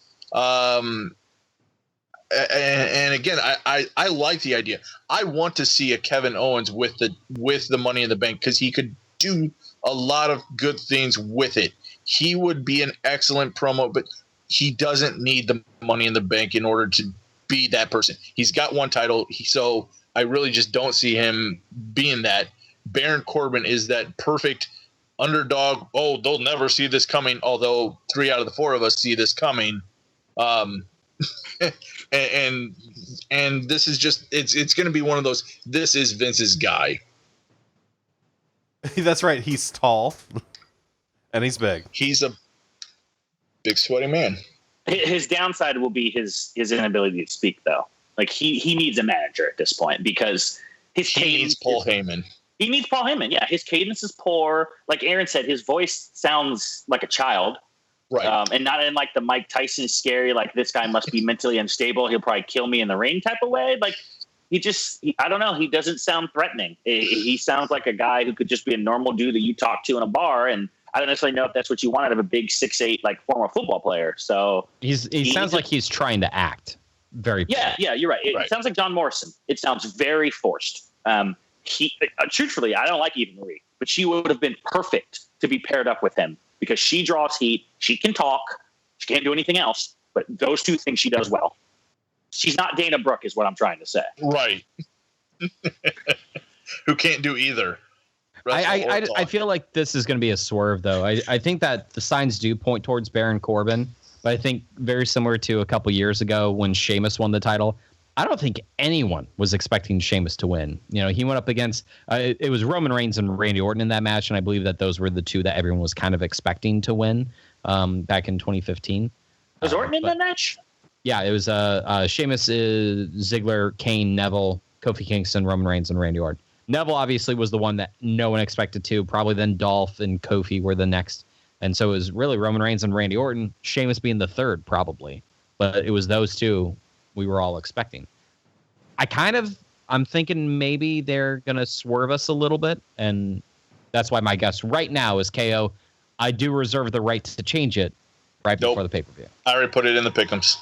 [SPEAKER 6] And again, I like the idea. I want to see a Kevin Owens with the Money in the Bank because he could do a lot of good things with it. He would be an excellent promo, but he doesn't need the Money in the Bank in order to be that person. He's got one title, so I really just don't see him being that. Baron Corbin is that perfect underdog. Oh, they'll never see this coming, although 3 out of the 4 of us see this coming. And this is just it's going to be one of those. This is Vince's guy.
[SPEAKER 4] That's right. He's tall and he's big.
[SPEAKER 6] He's a big sweaty man.
[SPEAKER 7] His downside will be his inability to speak, though. Like he needs a manager at this point because
[SPEAKER 6] he needs Paul Heyman.
[SPEAKER 7] He needs Paul Heyman. Yeah, his cadence is poor. Like Aaron said, his voice sounds like a child.
[SPEAKER 6] Right.
[SPEAKER 7] And not in like the Mike Tyson scary, like this guy must be mentally unstable. He'll probably kill me in the ring type of way. Like I don't know. He doesn't sound threatening. He sounds like a guy who could just be a normal dude that you talk to in a bar. And I don't necessarily know if that's what you want out of a big 6'8", like former football player. So he
[SPEAKER 5] sounds like he's trying to act very.
[SPEAKER 7] Yeah, you're right. It sounds like John Morrison. It sounds very forced. Truthfully, I don't like Eva Marie, but she would have been perfect to be paired up with him. Because she draws heat, she can talk, she can't do anything else, but those two things she does well. She's not Dana Brooke, is what I'm trying to say.
[SPEAKER 6] Right. Who can't do either.
[SPEAKER 5] I feel like this is going to be a swerve, though. I think that the signs do point towards Baron Corbin, but I think very similar to a couple years ago when Sheamus won the title, I don't think anyone was expecting Sheamus to win. You know, he went up against it was Roman Reigns and Randy Orton in that match, and I believe that those were the two that everyone was kind of expecting to win back in 2015.
[SPEAKER 7] Was Orton in that match?
[SPEAKER 5] Yeah, it was Sheamus, Ziggler, Kane, Neville, Kofi Kingston, Roman Reigns, and Randy Orton. Neville obviously was the one that no one expected to. Probably then Dolph and Kofi were the next, and so it was really Roman Reigns and Randy Orton. Sheamus being the third, probably, but it was those two we were all expecting. I'm thinking maybe they're going to swerve us a little bit, and that's why my guess right now is KO. I do reserve the right to change it before the pay-per-view.
[SPEAKER 6] I already put it in the pick'ems.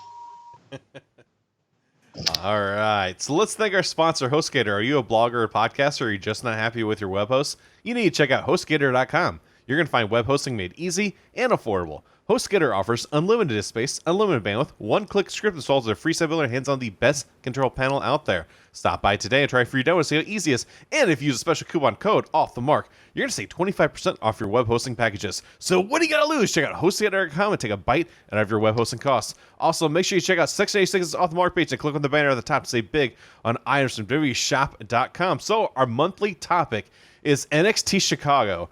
[SPEAKER 4] All right. So let's thank our sponsor, HostGator. Are you a blogger or podcaster, or are you just not happy with your web hosts? You need to check out HostGator.com. You're going to find web hosting made easy and affordable. HostGator offers unlimited disk space, unlimited bandwidth, one-click script installs with a free sub-builder hands on the best control panel out there. Stop by today and try a free demo to see how easy it is. And if you use a special coupon code OFFTHEMARK, you're going to save 25% off your web hosting packages. So what do you got to lose? Check out HostGator.com and take a bite out of your web hosting costs. Also, make sure you check out Section 86's Off the Mark page and click on the banner at the top to save big on items from WWEshop.com. So our monthly topic is NXT Chicago.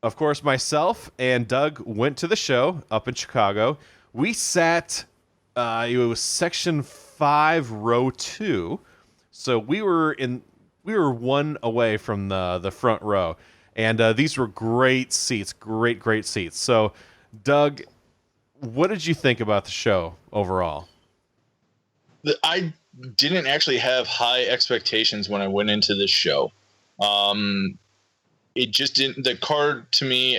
[SPEAKER 4] Of course, myself and Doug went to the show up in Chicago. We sat, it was section 5, row 2. So we were one away from the front row. And these were great seats, great seats. So, Doug, what did you think about the show overall?
[SPEAKER 6] I didn't actually have high expectations when I went into this show. It just didn't. The card to me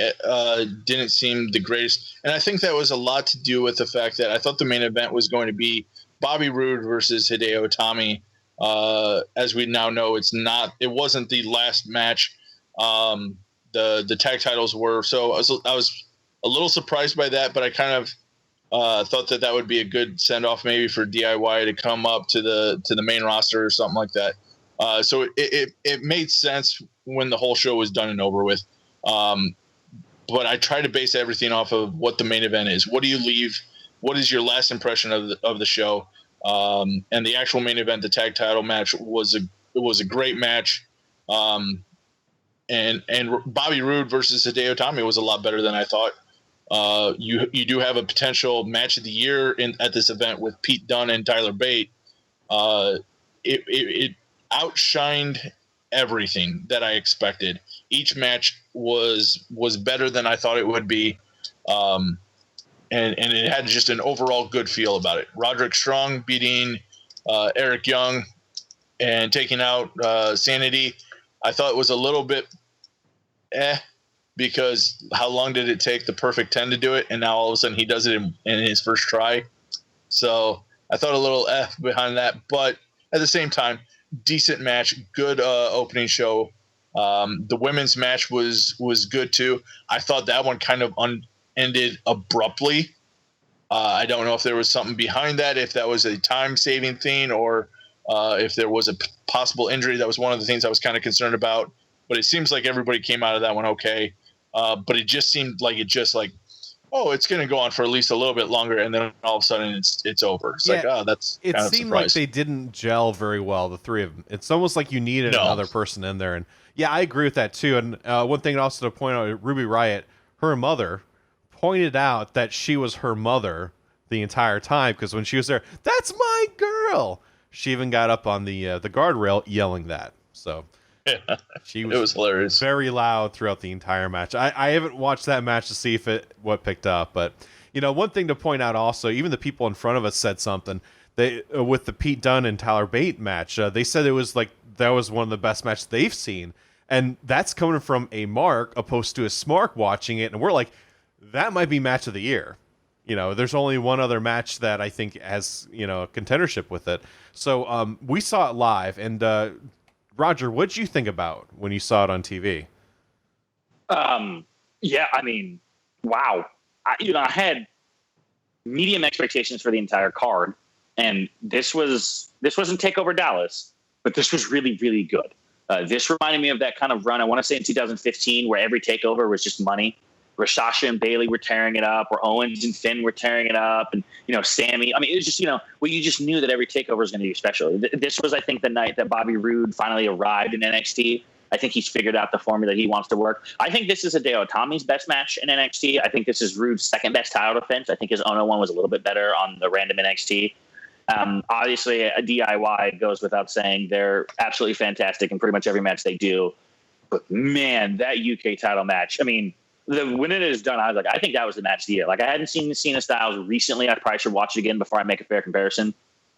[SPEAKER 6] didn't seem the greatest, and I think that was a lot to do with the fact that I thought the main event was going to be Bobby Roode versus Hideo Itami. As we now know, it's not. It wasn't the last match. The tag titles were. So I was a little surprised by that, but I kind of thought that would be a good send off maybe for DIY to come up to the main roster or something like that. So it made sense when the whole show was done and over with. But I try to base everything off of what the main event is. What do you leave? What is your last impression of the show? And the actual main event, the tag title match, was a great match. And Bobby Roode versus Hideo Itami was a lot better than I thought. You do have a potential match of the year at this event with Pete Dunne and Tyler Bate. It outshined everything that I expected. Each match was better than I thought it would be. And it had just an overall good feel about it. Roderick Strong beating Eric Young and taking out Sanity, I thought it was a little bit because how long did it take the Perfect 10 to do it? And now all of a sudden he does it in his first try. So I thought a little behind that. But at the same time, decent match, good opening show. The women's match was good too. I thought that one kind of ended abruptly. I don't know if there was something behind that, if that was a time-saving thing, or if there was a possible injury. That was one of the things I was kind of concerned about. But it seems like everybody came out of that one okay. But it just seemed like it's going to go on for at least a little bit longer, and then all of a sudden it's over. It's that's
[SPEAKER 1] it
[SPEAKER 6] kind of
[SPEAKER 1] seemed
[SPEAKER 6] surprise.
[SPEAKER 1] like they didn't gel very well, the three of them. It's almost like you needed another person in there. And yeah, I agree with that too. And one thing also to point out, Ruby Riott, her mother pointed out that she was her mother the entire time, because when she was there, that's my girl. She even got up on the guardrail yelling that. So she was,
[SPEAKER 6] it was hilarious.
[SPEAKER 1] Very loud throughout the entire match. I haven't watched that match to see what picked up, but one thing to point out also, even the people in front of us said something. They with the Pete Dunne and Tyler Bate match, they said it was like that was one of the best matches they've seen, and that's coming from a Mark opposed to a Smark watching it, and we're like, that might be match of the year. There's only one other match that I think has a contendership with it. So we saw it live, and Roger, what'd you think about when you saw it on TV?
[SPEAKER 7] Yeah, I mean, wow. I had medium expectations for the entire card, and this wasn't TakeOver Dallas, but this was really, really good. This reminded me of that kind of run, I want to say in 2015, where every TakeOver was just money. Where Sasha and Bayley were tearing it up, where Owens and Finn were tearing it up, and Sammy. I mean, it was just where you just knew that every takeover was going to be special. This was, I think, the night that Bobby Roode finally arrived in NXT. I think he's figured out the formula he wants to work. I think this is Hideo Itami's best match in NXT. I think this is Roode's second best title defense. I think his Ono one was a little bit better on the random NXT. Obviously, a DIY goes without saying. They're absolutely fantastic in pretty much every match they do. But man, that UK title match. I mean. When it is done, I was like, I think that was the match of the year. Like, I hadn't seen Cena Styles recently. I probably should watch it again before I make a fair comparison.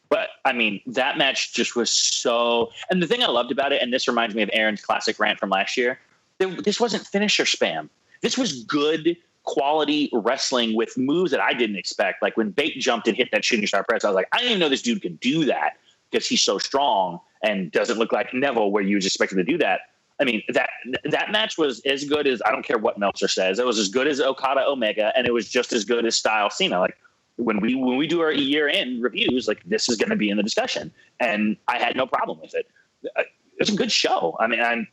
[SPEAKER 7] But, I mean, that match just was so... And the thing I loved about it, and this reminds me of Aaron's classic rant from last year, this wasn't finisher spam. This was good, quality wrestling with moves that I didn't expect. Like, when Bate jumped and hit that shooting star press, I was like, I didn't even know this dude could do that because he's so strong and doesn't look like Neville where you was expecting to do that. I mean, that match was as good as, I don't care what Meltzer says, it was as good as Okada Omega, and it was just as good as Styles Cena. Like, when we do our year-end reviews, like, this is going to be in the discussion, and I had no problem with it. It's a good show. I mean,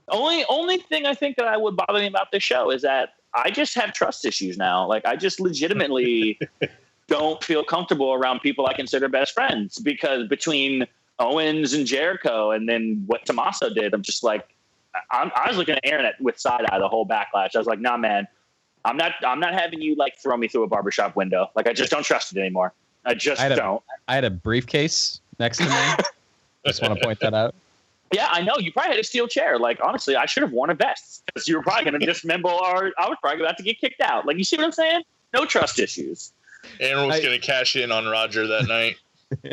[SPEAKER 7] only thing I think that I would bother me about this show is that I just have trust issues now. Like, I just legitimately don't feel comfortable around people I consider best friends, because between Owens and Jericho and then what Tommaso did, I'm just like, I was looking at Aaron with side eye the whole backlash. I was like, nah, man, I'm not having you like throw me through a barbershop window. Like, I just don't trust it anymore. I don't.
[SPEAKER 5] I had a briefcase next to me. Just want to point that out.
[SPEAKER 7] Yeah, I know. You probably had a steel chair. Like, honestly, I should have worn a vest because you were probably going to dismember I was probably about to get kicked out. Like, you see what I'm saying? No trust issues.
[SPEAKER 6] Aaron was going to cash in on Roger that night.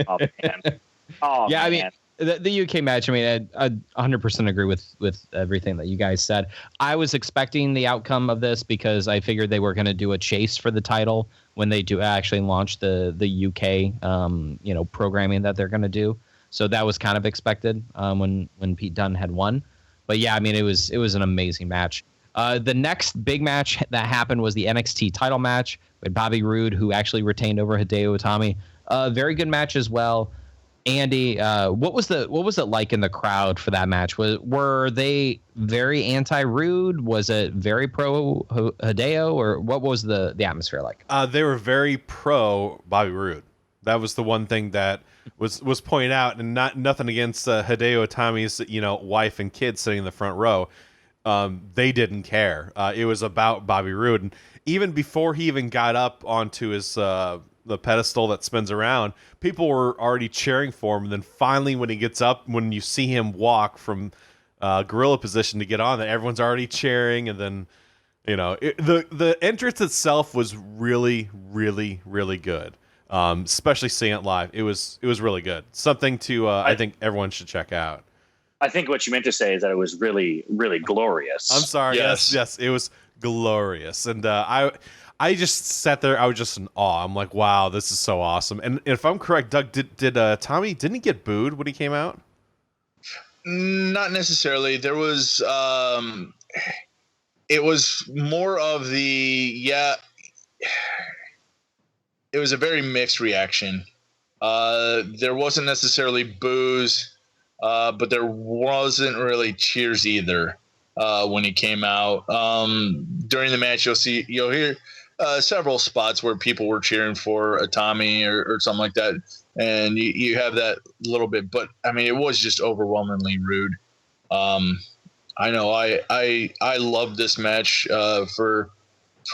[SPEAKER 7] Oh, man. Oh,
[SPEAKER 5] Yeah, I
[SPEAKER 7] man.
[SPEAKER 5] mean, the UK match, I mean, I 100% agree with everything that you guys said. I was expecting the outcome of this because I figured they were going to do a chase for the title when they do actually launch the UK, programming that they're going to do. So that was kind of expected when Pete Dunne had won. But yeah, I mean, it was an amazing match. The next big match that happened was the NXT title match with Bobby Roode, who actually retained over Hideo Itami. Very good match as well. Andy, what was it like in the crowd for that match? Were they very anti-Rude? Was it very pro Hideo, or what was the atmosphere like?
[SPEAKER 1] They were very pro Bobby Roode. That was the one thing that was pointed out, and nothing against Hideo Itami's wife and kids sitting in the front row. They didn't care. It was about Bobby Roode, and even before he even got up onto his the pedestal that spins around, people were already cheering for him. And then finally, when he gets up, when you see him walk from gorilla position to get on, that everyone's already cheering. And then the entrance itself was really, really, really good. Especially seeing it live, it was really good. Something to I think everyone should check out.
[SPEAKER 7] I think what you meant to say is that it was really, really glorious.
[SPEAKER 1] I'm sorry. Yes, it was glorious. And I just sat there. I was just in awe. I'm like, wow, this is so awesome. And if I'm correct, Doug, did Tommy, didn't he get booed when he came out?
[SPEAKER 6] Not necessarily. There was it was more of it was a very mixed reaction. There wasn't necessarily boos, but there wasn't really cheers either when he came out. During the match, you'll hear several spots where people were cheering for Tommy or something like that, and you have that little bit. But I mean, it was just overwhelmingly Rude. I know I love this match for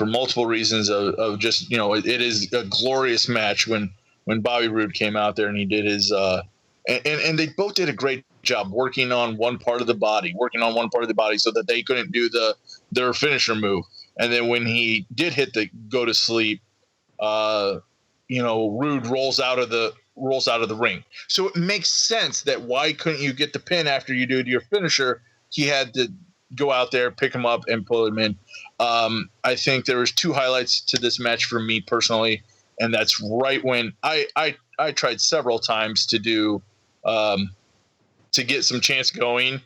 [SPEAKER 6] multiple reasons of just it is a glorious match when Bobby Roode came out there and he did his and they both did a great job working on one part of the body so that they couldn't do their finisher move. And then when he did hit the go to sleep, Rude rolls out of the ring. So it makes sense that why couldn't you get the pin after you do your finisher? He had to go out there, pick him up, and pull him in. I think there was two highlights to this match for me personally, and that's right when I tried several times to do to get some chance going.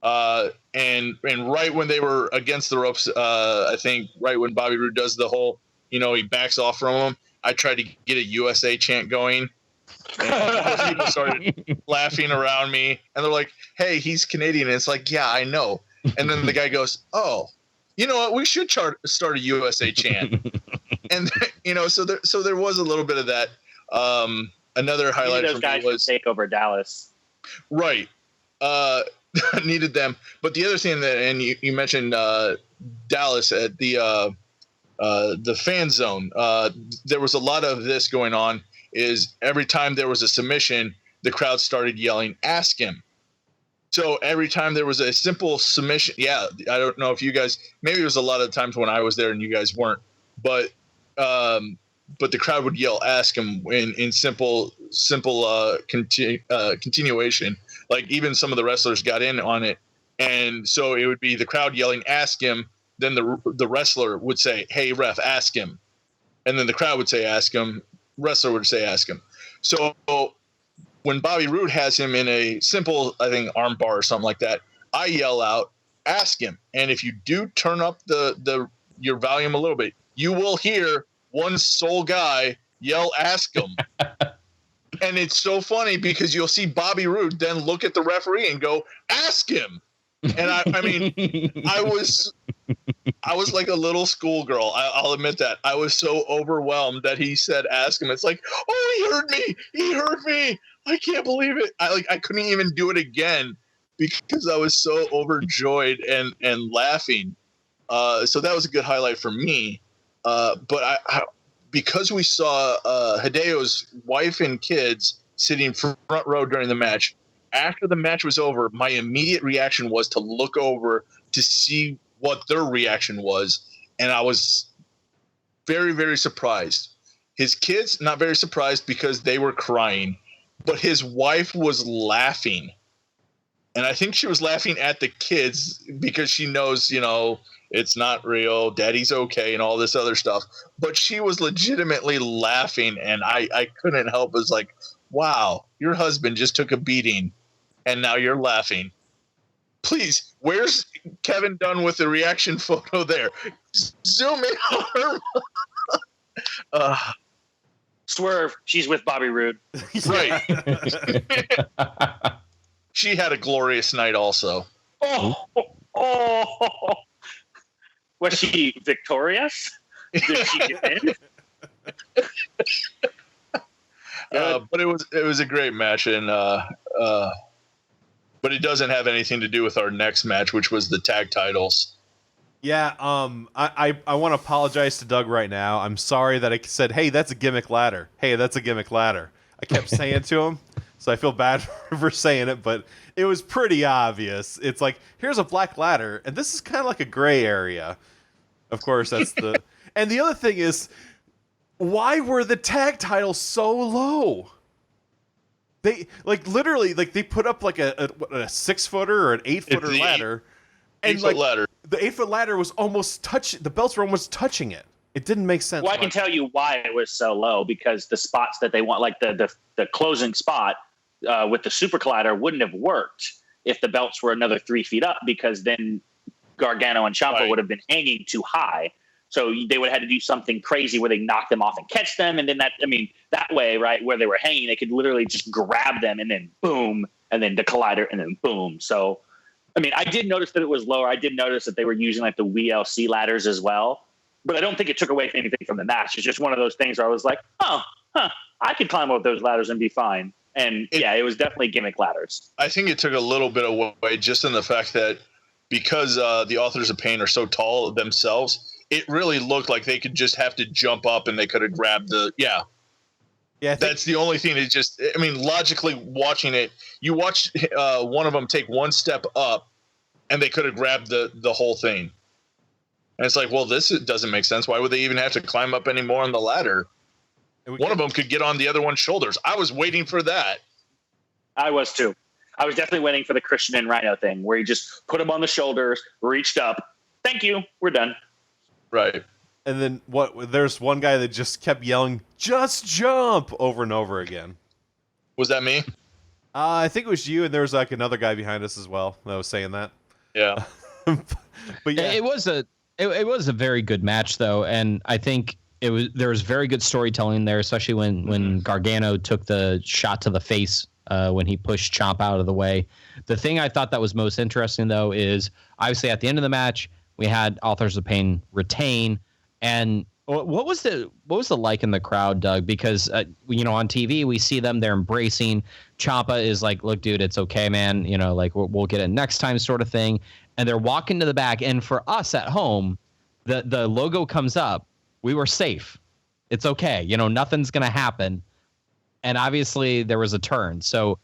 [SPEAKER 6] And right when they were against the ropes, I think right when Bobby Roode does the whole, he backs off from him, I tried to get a USA chant going. And people started laughing around me, and they're like, "Hey, he's Canadian." And it's like, "Yeah, I know." And then the guy goes, "Oh, you know what? We should start a USA chant." And so there was a little bit of that. Another highlight
[SPEAKER 7] those
[SPEAKER 6] for
[SPEAKER 7] guys
[SPEAKER 6] me was
[SPEAKER 7] take over Dallas.
[SPEAKER 6] Right. Needed them. But the other thing and you mentioned Dallas at the fan zone. There was a lot of this going on. Is every time there was a submission, the crowd started yelling, "Ask him." So every time there was a simple submission, I don't know if you guys, maybe it was a lot of times when I was there and you guys weren't, but the crowd would yell, "Ask him" in simple continuation. Like even some of the wrestlers got in on it, and so it would be the crowd yelling, "Ask him." Then the wrestler would say, "Hey ref, ask him," and then the crowd would say, "Ask him." Wrestler would say, "Ask him." So when Bobby Roode has him in a simple, I think, arm bar or something like that, I yell out, "Ask him." And if you do turn up your volume a little bit, you will hear one sole guy yell, "Ask him." And it's so funny because you'll see Bobby Roode then look at the referee and go, "Ask him." And I mean, I was like a little schoolgirl. I'll admit that. I was so overwhelmed that he said, "Ask him." It's like, "Oh, he heard me. He heard me. I can't believe it." I couldn't even do it again because I was so overjoyed and laughing. So that was a good highlight for me. But because we saw Hideo's wife and kids sitting front row during the match, after the match was over, my immediate reaction was to look over to see what their reaction was. And I was very, very surprised. His kids, not very surprised because they were crying. but his wife was laughing. And I think she was laughing at the kids because she knows, it's not real. Daddy's okay and all this other stuff. But she was legitimately laughing. And I couldn't help. It was like, wow, your husband just took a beating and now you're laughing. Please, where's Kevin Dunn with the reaction photo there? Zoom in on her.
[SPEAKER 7] Swerve. She's with Bobby Roode.
[SPEAKER 6] Right. She had a glorious night also.
[SPEAKER 7] Oh. Was she victorious? Did she win?
[SPEAKER 6] But it was a great match, and but it doesn't have anything to do with our next match, which was the tag titles.
[SPEAKER 1] Yeah, I want to apologize to Doug right now. I'm sorry that I said, hey, that's a gimmick ladder. Hey, that's a gimmick ladder. I kept saying to him, so I feel bad for saying it, but it was pretty obvious. It's like, here's a black ladder, and this is kind of like a gray area. Of course, that's the... And the other thing is, why were the tag titles so low? They, literally, they put up a 6-footer or an 8-footer ladder. And
[SPEAKER 6] 8-foot ladder.
[SPEAKER 1] The 8-foot ladder was almost the belts were almost touching it. It didn't make sense.
[SPEAKER 7] Well, I can tell you why it was so low, because the spots that they want, like the closing spot with the super collider, wouldn't have worked if the belts were another 3 feet up, because then Gargano and Ciampa would have been hanging too high. So they would have had to do something crazy where they knock them off and catch them. And then that way, right, where they were hanging, they could literally just grab them and then boom, and then the collider and then boom. So, I did notice that it was lower. I did notice that they were using the WLC ladders as well. But I don't think it took away anything from the match. It's just one of those things where I was like, I could climb up those ladders and be fine. And it was definitely gimmick ladders.
[SPEAKER 6] I think it took a little bit away just in the fact that because the Authors of Pain are so tall themselves, it really looked like they could just have to jump up and they could have grabbed Yeah, that's the only thing. It just, logically watching it, you watch one of them take one step up and they could have grabbed the whole thing. And it's like, well, this doesn't make sense. Why would they even have to climb up any more on the ladder? One of them could get on the other one's shoulders. I was waiting for that.
[SPEAKER 7] I was too. I was definitely waiting for the Christian and Rhino thing where he just put them on the shoulders, reached up. Thank you. We're done.
[SPEAKER 6] Right.
[SPEAKER 1] And then there's one guy that just kept yelling, just jump, over and over again.
[SPEAKER 6] Was that me?
[SPEAKER 1] I think it was you, and there was another guy behind us as well that was saying that.
[SPEAKER 6] Yeah.
[SPEAKER 1] But yeah.
[SPEAKER 5] It was a very good match though, and I think there was very good storytelling there, especially when Gargano took the shot to the face when he pushed Ciampa out of the way. The thing I thought that was most interesting though is obviously at the end of the match we had Authors of Pain retain, and what was the like in the crowd, Doug? Because on TV we see them, they're embracing. Ciampa is like, look, dude, it's okay, man. We'll get it next time, sort of thing. And they're walking to the back, and for us at home, the logo comes up. We were safe. It's okay. Nothing's gonna happen. And obviously there was a turn. So,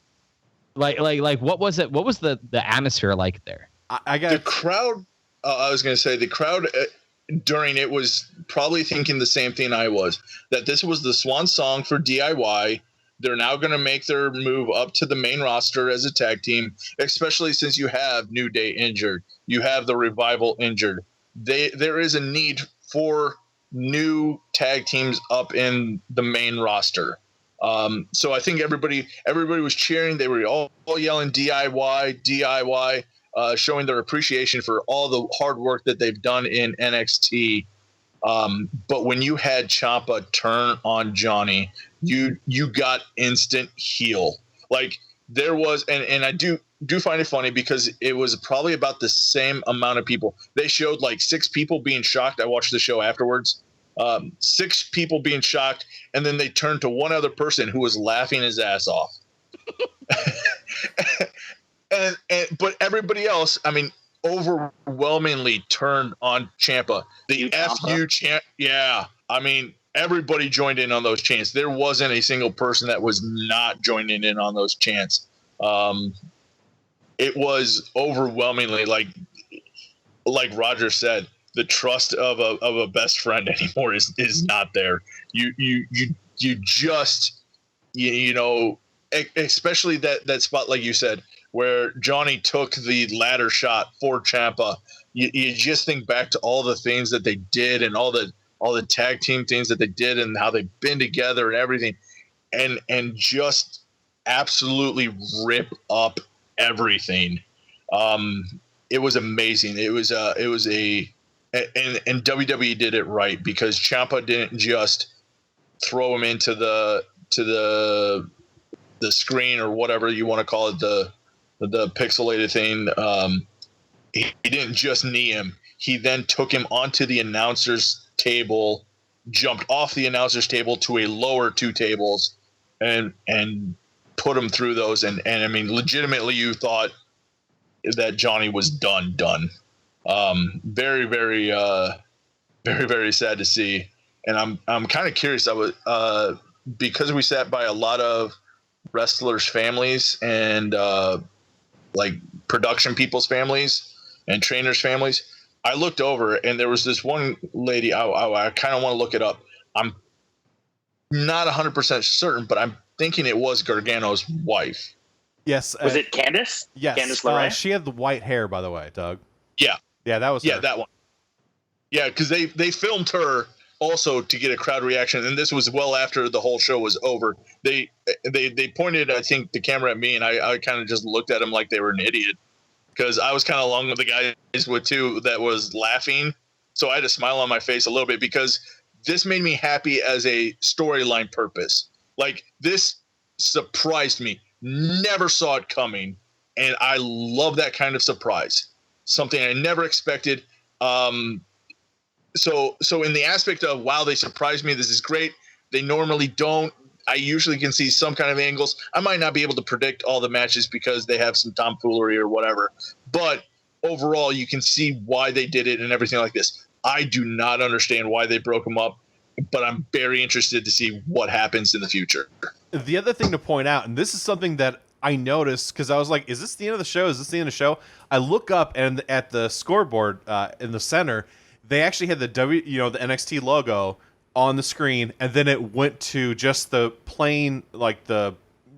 [SPEAKER 5] what was it? What was the atmosphere like there?
[SPEAKER 1] I got
[SPEAKER 6] the crowd. I was going to say the crowd during it was probably thinking the same thing I was, that this was the swan song for DIY. They're now going to make their move up to the main roster as a tag team, especially since you have New Day injured. You have the Revival injured. There is a need for new tag teams up in the main roster. So I think everybody was cheering. They were all yelling DIY, DIY. Showing their appreciation for all the hard work that they've done in NXT. But when you had Ciampa turn on Johnny, you got instant heel. Like there was, and I do find it funny because it was probably about the same amount of people. They showed 6 people being shocked. I watched the show afterwards. 6 people being shocked, and then they turned to one other person who was laughing his ass off. But everybody else, overwhelmingly turned on Ciampa. The FU chant, yeah. Everybody joined in on those chants. There wasn't a single person that was not joining in on those chants. It was overwhelmingly like Roger said, the trust of a best friend anymore is not there. You just especially that spot, like you said, where Johnny took the ladder shot for Ciampa. You just think back to all the things that they did and all the tag team things that they did and how they've been together and everything, and just absolutely rip up everything. It was amazing. It was and WWE did it right, because Ciampa didn't just throw him into the screen, or whatever you want to call it, the pixelated thing. He didn't just knee him. He then took him onto the announcer's table, jumped off the announcer's table to a lower 2 tables, and put him through those. And I mean, legitimately, you thought that Johnny was done. Very, very, very, very sad to see. And I'm kind of curious. I was because we sat by a lot of wrestlers' families and like production people's families and trainers' families. I looked over, and there was this one lady. I kind of want to look it up. I'm not 100% certain, but I'm thinking it was Gargano's wife.
[SPEAKER 1] Yes.
[SPEAKER 7] Was it Candice?
[SPEAKER 1] Yes.
[SPEAKER 7] Candice LeRae?
[SPEAKER 1] She had the white hair, by the way, Doug.
[SPEAKER 6] Yeah.
[SPEAKER 1] Yeah, that was her.
[SPEAKER 6] that one. Yeah, because they filmed her also to get a crowd reaction, and this was well after the whole show was over. They pointed, I think, the camera at me, and I kind of just looked at them like they were an idiot, because I was kind of along with the guys with too that was laughing, so I had a smile on my face a little bit, because this made me happy as a storyline purpose. Like, this surprised me. Never saw it coming, and I love that kind of surprise. Something I never expected. So in the aspect of, wow, they surprised me, this is great. They normally don't. I usually can see some kind of angles. I might not be able to predict all the matches because they have some tomfoolery or whatever. But overall, you can see why they did it and everything like this. I do not understand why they broke them up, but I'm very interested to see what happens in the future.
[SPEAKER 1] The other thing to point out, and this is something that I noticed, because I was like, is this the end of the show? Is this the end of the show? I look up, and at the scoreboard in the center, they actually had the the NXT logo on the screen, and then it went to just the plain, like the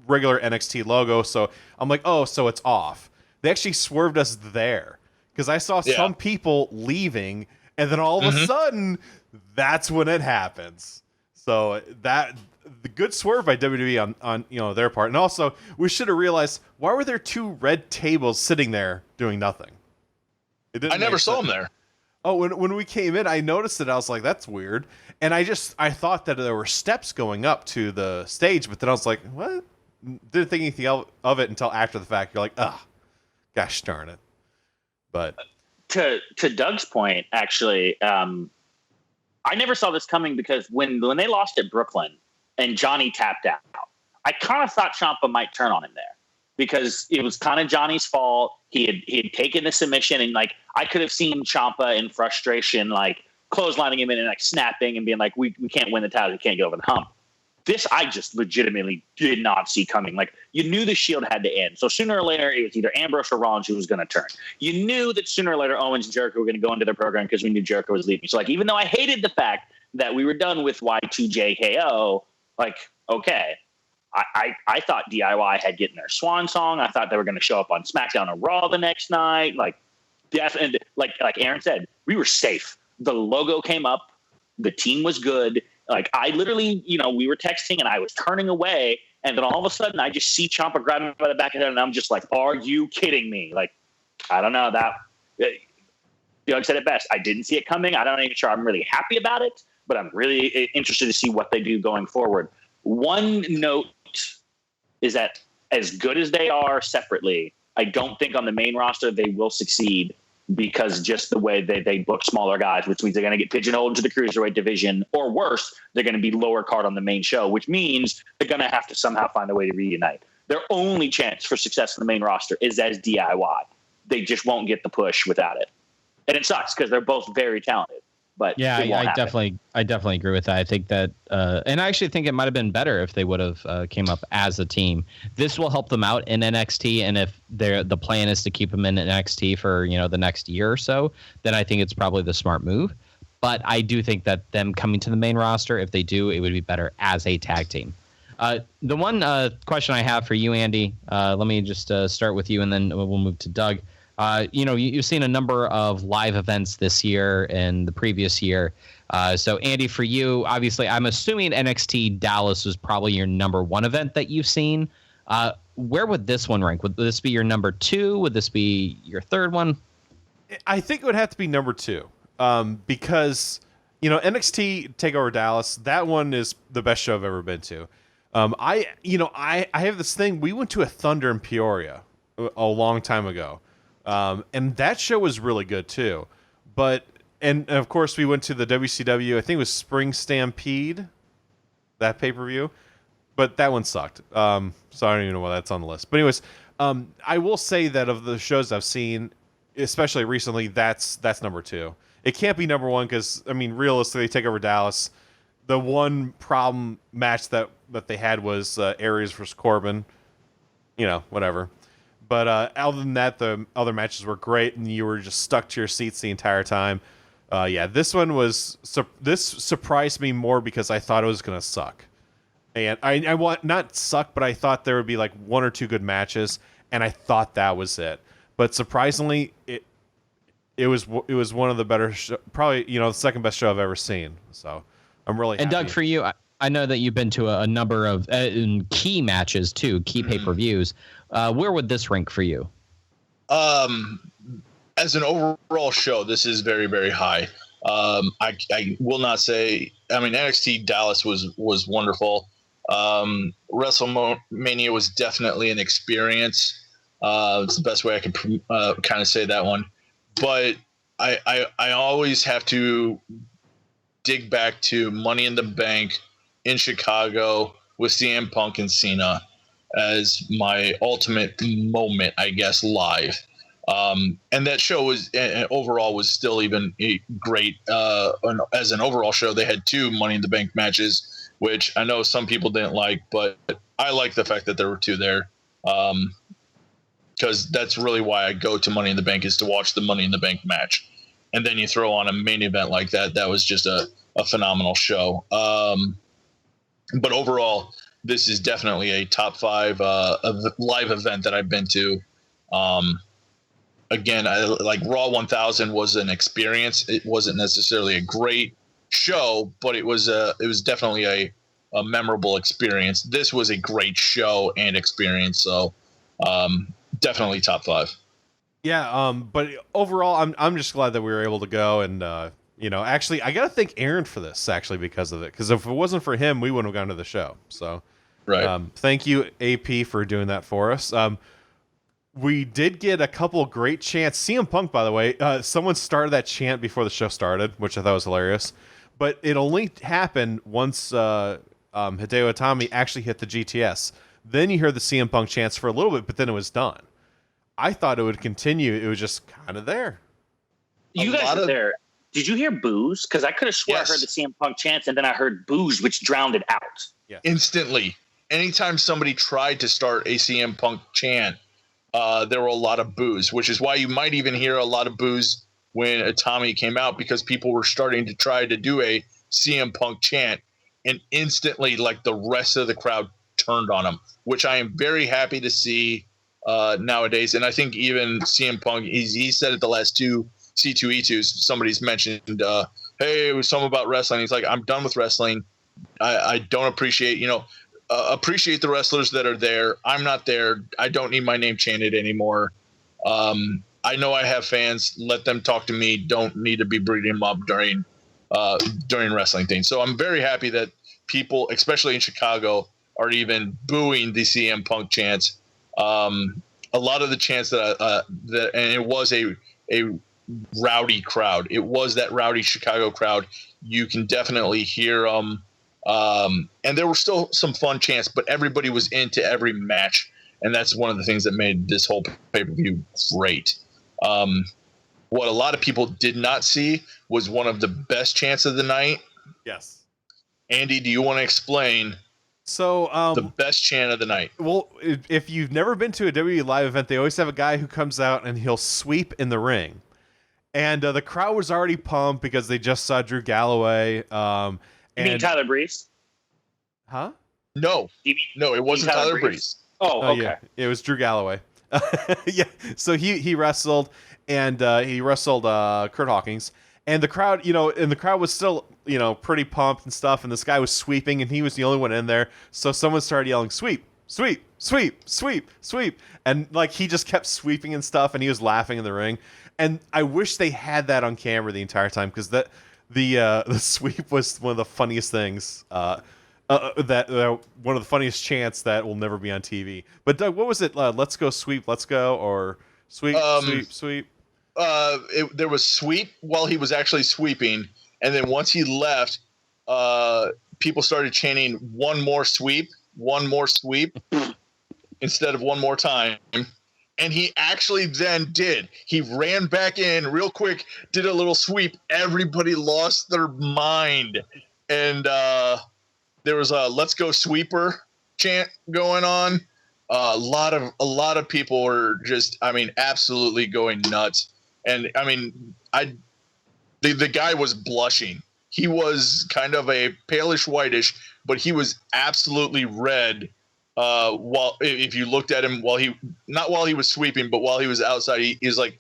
[SPEAKER 1] regular NXT logo. So I'm like, oh, so it's off. They actually swerved us there, because I saw some people leaving, and then all of a sudden, that's when it happens. So the good swerve by WWE on their part. And also, we should have realized, why were there 2 red tables sitting there doing nothing?
[SPEAKER 6] I never saw them there.
[SPEAKER 1] Oh, when we came in, I noticed it. I was like, that's weird. And I thought that there were steps going up to the stage, but then I was like, what? Didn't think anything of it until after the fact. You're like, ugh, gosh darn it. But
[SPEAKER 7] to Doug's point, actually, I never saw this coming, because when they lost at Brooklyn and Johnny tapped out, I kind of thought Ciampa might turn on him there, because it was kind of Johnny's fault. He had taken the submission, and like, I could have seen Ciampa in frustration, like clotheslining him in and like snapping and being like, we can't win the title, we can't get over the hump. This I just legitimately did not see coming. Like, you knew the Shield had to end. So sooner or later, it was either Ambrose or Rollins who was going to turn. You knew that sooner or later, Owens and Jericho were going to go into their program, because we knew Jericho was leaving. So like, even though I hated the fact that we were done with Y2JKO, like, okay, I thought DIY had getting their swan song. I thought they were going to show up on SmackDown or Raw the next night. Like, and like Aaron said, we were safe. The logo came up. The team was good. Like, I literally, we were texting and I was turning away, and then all of a sudden I just see Ciampa grab me by the back of the head, and I'm just like, are you kidding me? Like, I don't know. Doug said it best. I didn't see it coming. I'm not even sure I'm really happy about it, but I'm really interested to see what they do going forward. One note is that, as good as they are separately, I don't think on the main roster they will succeed, because just the way they book smaller guys, which means they're going to get pigeonholed into the cruiserweight division, or worse, they're going to be lower card on the main show, which means they're going to have to somehow find a way to reunite. Their only chance for success in the main roster is as DIY. They just won't get the push without it. And it sucks, because they're both very talented. But
[SPEAKER 5] yeah, I definitely agree with that. I think that, and I actually think it might have been better if they would have came up as a team. This will help them out in NXT, and if the plan is to keep them in NXT for the next year or so, then I think it's probably the smart move. But I do think that them coming to the main roster, if they do, it would be better as a tag team. The one question I have for you, Andy, let me just start with you, and then we'll move to Doug. You've seen a number of live events this year and the previous year. So, Andy, for you, obviously, I'm assuming NXT Dallas was probably your number one event that you've seen. Where would this one rank? Would this be your number two? Would this be your third one?
[SPEAKER 1] I think it would have to be number two, because NXT Takeover Dallas, that one is the best show I've ever been to. I have this thing. We went to a Thunder in Peoria a long time ago, and that show was really good too. And of course we went to the WCW. I think it was Spring Stampede, that pay-per-view. But that one sucked. So I don't even know why that's on the list. But anyways, I will say that of the shows I've seen, especially recently, that's number two. It can't be number one because, realistically, Takeover Dallas, the one problem match that they had was Aries versus Corbin. Whatever. But other than that, the other matches were great, and you were just stuck to your seats the entire time. This one was... this surprised me more because I thought it was going to suck. And I want not suck, but I thought there would be like one or two good matches, and I thought that was it. But surprisingly, it was one of the better, probably the second best show I've ever seen. So I'm really happy.
[SPEAKER 5] And Doug, for you, I know that you've been to a number of key matches too, key pay-per-views. Where would this rank for you?
[SPEAKER 6] As an overall show, this is very, very high. I will not say. NXT Dallas was wonderful. WrestleMania was definitely an experience. It's the best way I can kind of say that one. But I always have to dig back to Money in the Bank in Chicago with CM Punk and Cena as my ultimate moment, I guess, live. And that show was overall was still even great. As an overall show, they had two Money in the Bank matches, which I know some people didn't like, but I like the fact that there were two there. Because that's really why I go to Money in the Bank, is to watch the Money in the Bank match. And then you throw on a main event like that. That was just a phenomenal show. But overall, this is definitely a top 5 live event that I've been to. Again, like Raw 1000 was an experience. It wasn't necessarily a great show, but it was definitely a memorable experience. This was a great show and experience. So definitely top 5.
[SPEAKER 1] Yeah, but overall, I'm just glad that we were able to go, and actually, I gotta thank Aaron for this, actually, because of it. Because if it wasn't for him, we wouldn't have gone to the show. So,
[SPEAKER 6] right.
[SPEAKER 1] Thank you, AP, for doing that for us. We did get a couple great chants. CM Punk, by the way, someone started that chant before the show started, which I thought was hilarious. But it only happened once Hideo Itami actually hit the GTS. Then you hear the CM Punk chants for a little bit, but then it was done. I thought it would continue. It was just kind of there.
[SPEAKER 7] You guys were there. Did you hear boos? Because I could have sworn
[SPEAKER 6] Yes.
[SPEAKER 7] I heard the CM Punk chants, and then I heard boos, which drowned it out.
[SPEAKER 1] Yes.
[SPEAKER 6] Instantly. Anytime somebody tried to start a CM Punk chant, there were a lot of boos, which is why you might even hear a lot of boos when Itami came out, because people were starting to try to do a CM Punk chant, and instantly, like, the rest of the crowd turned on him, which I am very happy to see nowadays. And I think even CM Punk, he said at the last two C2E2s, somebody's mentioned, hey, it was something about wrestling. He's like, I'm done with wrestling. I don't appreciate, appreciate the wrestlers that are there. I'm not there. I don't need my name chanted anymore. I know I have fans. Let them talk to me. Don't need to be breeding them up during wrestling things. So I'm very happy that people, especially in Chicago, are even booing the CM Punk chants. A lot of the chants and it was a rowdy crowd. It was that rowdy Chicago crowd. You can definitely hear them. And there were still some fun chants, but everybody was into every match. And that's one of the things that made this whole pay-per-view great. What a lot of people did not see was one of the best chants of the night.
[SPEAKER 1] Yes.
[SPEAKER 6] Andy, do you want to explain
[SPEAKER 1] So
[SPEAKER 6] the best chant of the night?
[SPEAKER 1] Well, if you've never been to a WWE live event, they always have a guy who comes out and he'll sweep in the ring. And the crowd was already pumped because they just saw Drew Galloway.
[SPEAKER 7] You mean Tyler Breeze?
[SPEAKER 1] Huh?
[SPEAKER 6] No, it wasn't Tyler Breeze.
[SPEAKER 7] Oh, okay.
[SPEAKER 1] Yeah, it was Drew Galloway. Yeah, so he wrestled, and he wrestled Kurt Hawkins, and the crowd, and the crowd was still, pretty pumped and stuff, and this guy was sweeping, and he was the only one in there, so someone started yelling, "Sweep, sweep, sweep, sweep, sweep," and like he just kept sweeping and stuff, and he was laughing in the ring, and I wish they had that on camera the entire time, because the sweep was one of the funniest things. That one of the funniest chants that will never be on TV. But Doug, what was it? Let's go sweep, let's go, or sweep, sweep, sweep.
[SPEAKER 6] There was sweep while he was actually sweeping, and then once he left, people started chanting one more sweep instead of one more time. And he actually then did. He ran back in real quick, did a little sweep. Everybody lost their mind, and there was a "Let's Go Sweeper" chant going on. A lot of people were just, absolutely going nuts. And the guy was blushing. He was kind of a palish whitish, but he was absolutely red. If you looked at him not while he was sweeping, but while he was outside, he was like,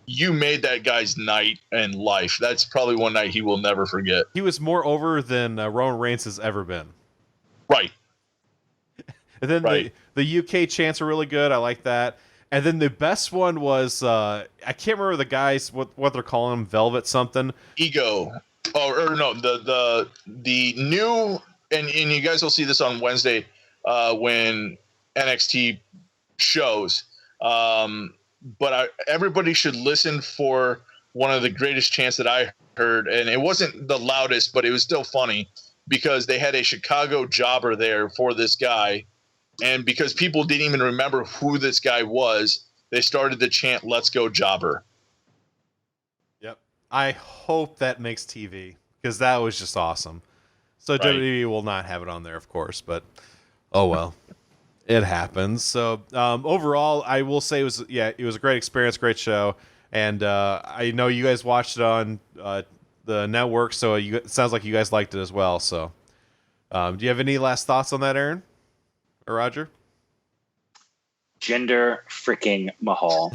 [SPEAKER 6] you made that guy's night and life. That's probably one night he will never forget.
[SPEAKER 1] He was more over than Roman Reigns has ever been.
[SPEAKER 6] Right.
[SPEAKER 1] And then the UK chants are really good. I like that. And then the best one was I can't remember the guys what they're calling them, Velvet something.
[SPEAKER 6] Ego. Oh, or no, the new, and you guys will see this on Wednesday when NXT shows. But everybody should listen for one of the greatest chants that I heard, and it wasn't the loudest, but it was still funny because they had a Chicago jobber there for this guy, and because people didn't even remember who this guy was, they started the chant "Let's go jobber."
[SPEAKER 1] Yep. I hope that makes TV because that was just awesome. So
[SPEAKER 6] Right.
[SPEAKER 1] WWE will not have it on there, of course, but oh well. It happens. So overall, I will say it was a great experience, great show, and I know you guys watched it on the network, so it sounds like you guys liked it as well. So, do you have any last thoughts on that, Aaron or Roger?
[SPEAKER 7] Jinder freaking Mahal.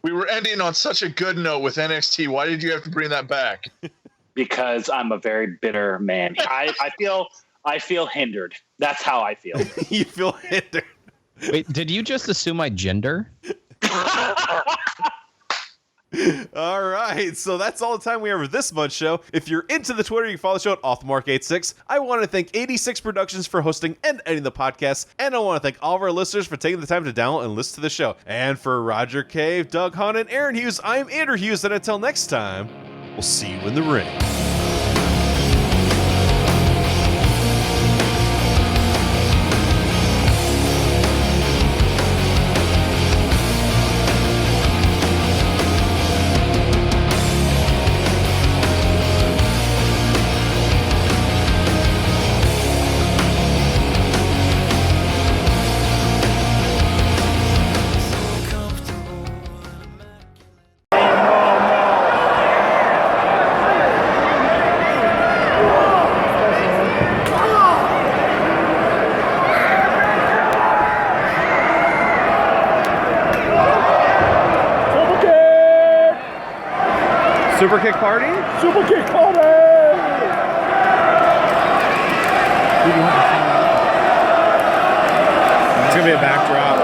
[SPEAKER 6] We were ending on such a good note with NXT. Why did you have to bring that back?
[SPEAKER 7] Because I'm a very bitter man. I feel hindered. That's how I feel.
[SPEAKER 1] You feel hindered.
[SPEAKER 5] Wait, did you just assume my gender?
[SPEAKER 1] All right, so that's all the time we have for this month's show. If you're into the Twitter, you can follow the show at OffTheMark86. I want to thank 86 Productions for hosting and editing the podcast, and I want to thank all of our listeners for taking the time to download and listen to the show. And for Roger Cave, Doug Hahn, and Aaron Hughes, I'm Andrew Hughes, and until next time, we'll see you in the ring. Super Kick Party?
[SPEAKER 8] Super Kick Party!
[SPEAKER 1] It's going to be a backdrop.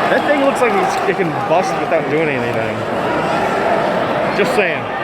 [SPEAKER 8] That thing looks like it can bust without doing anything. Just saying.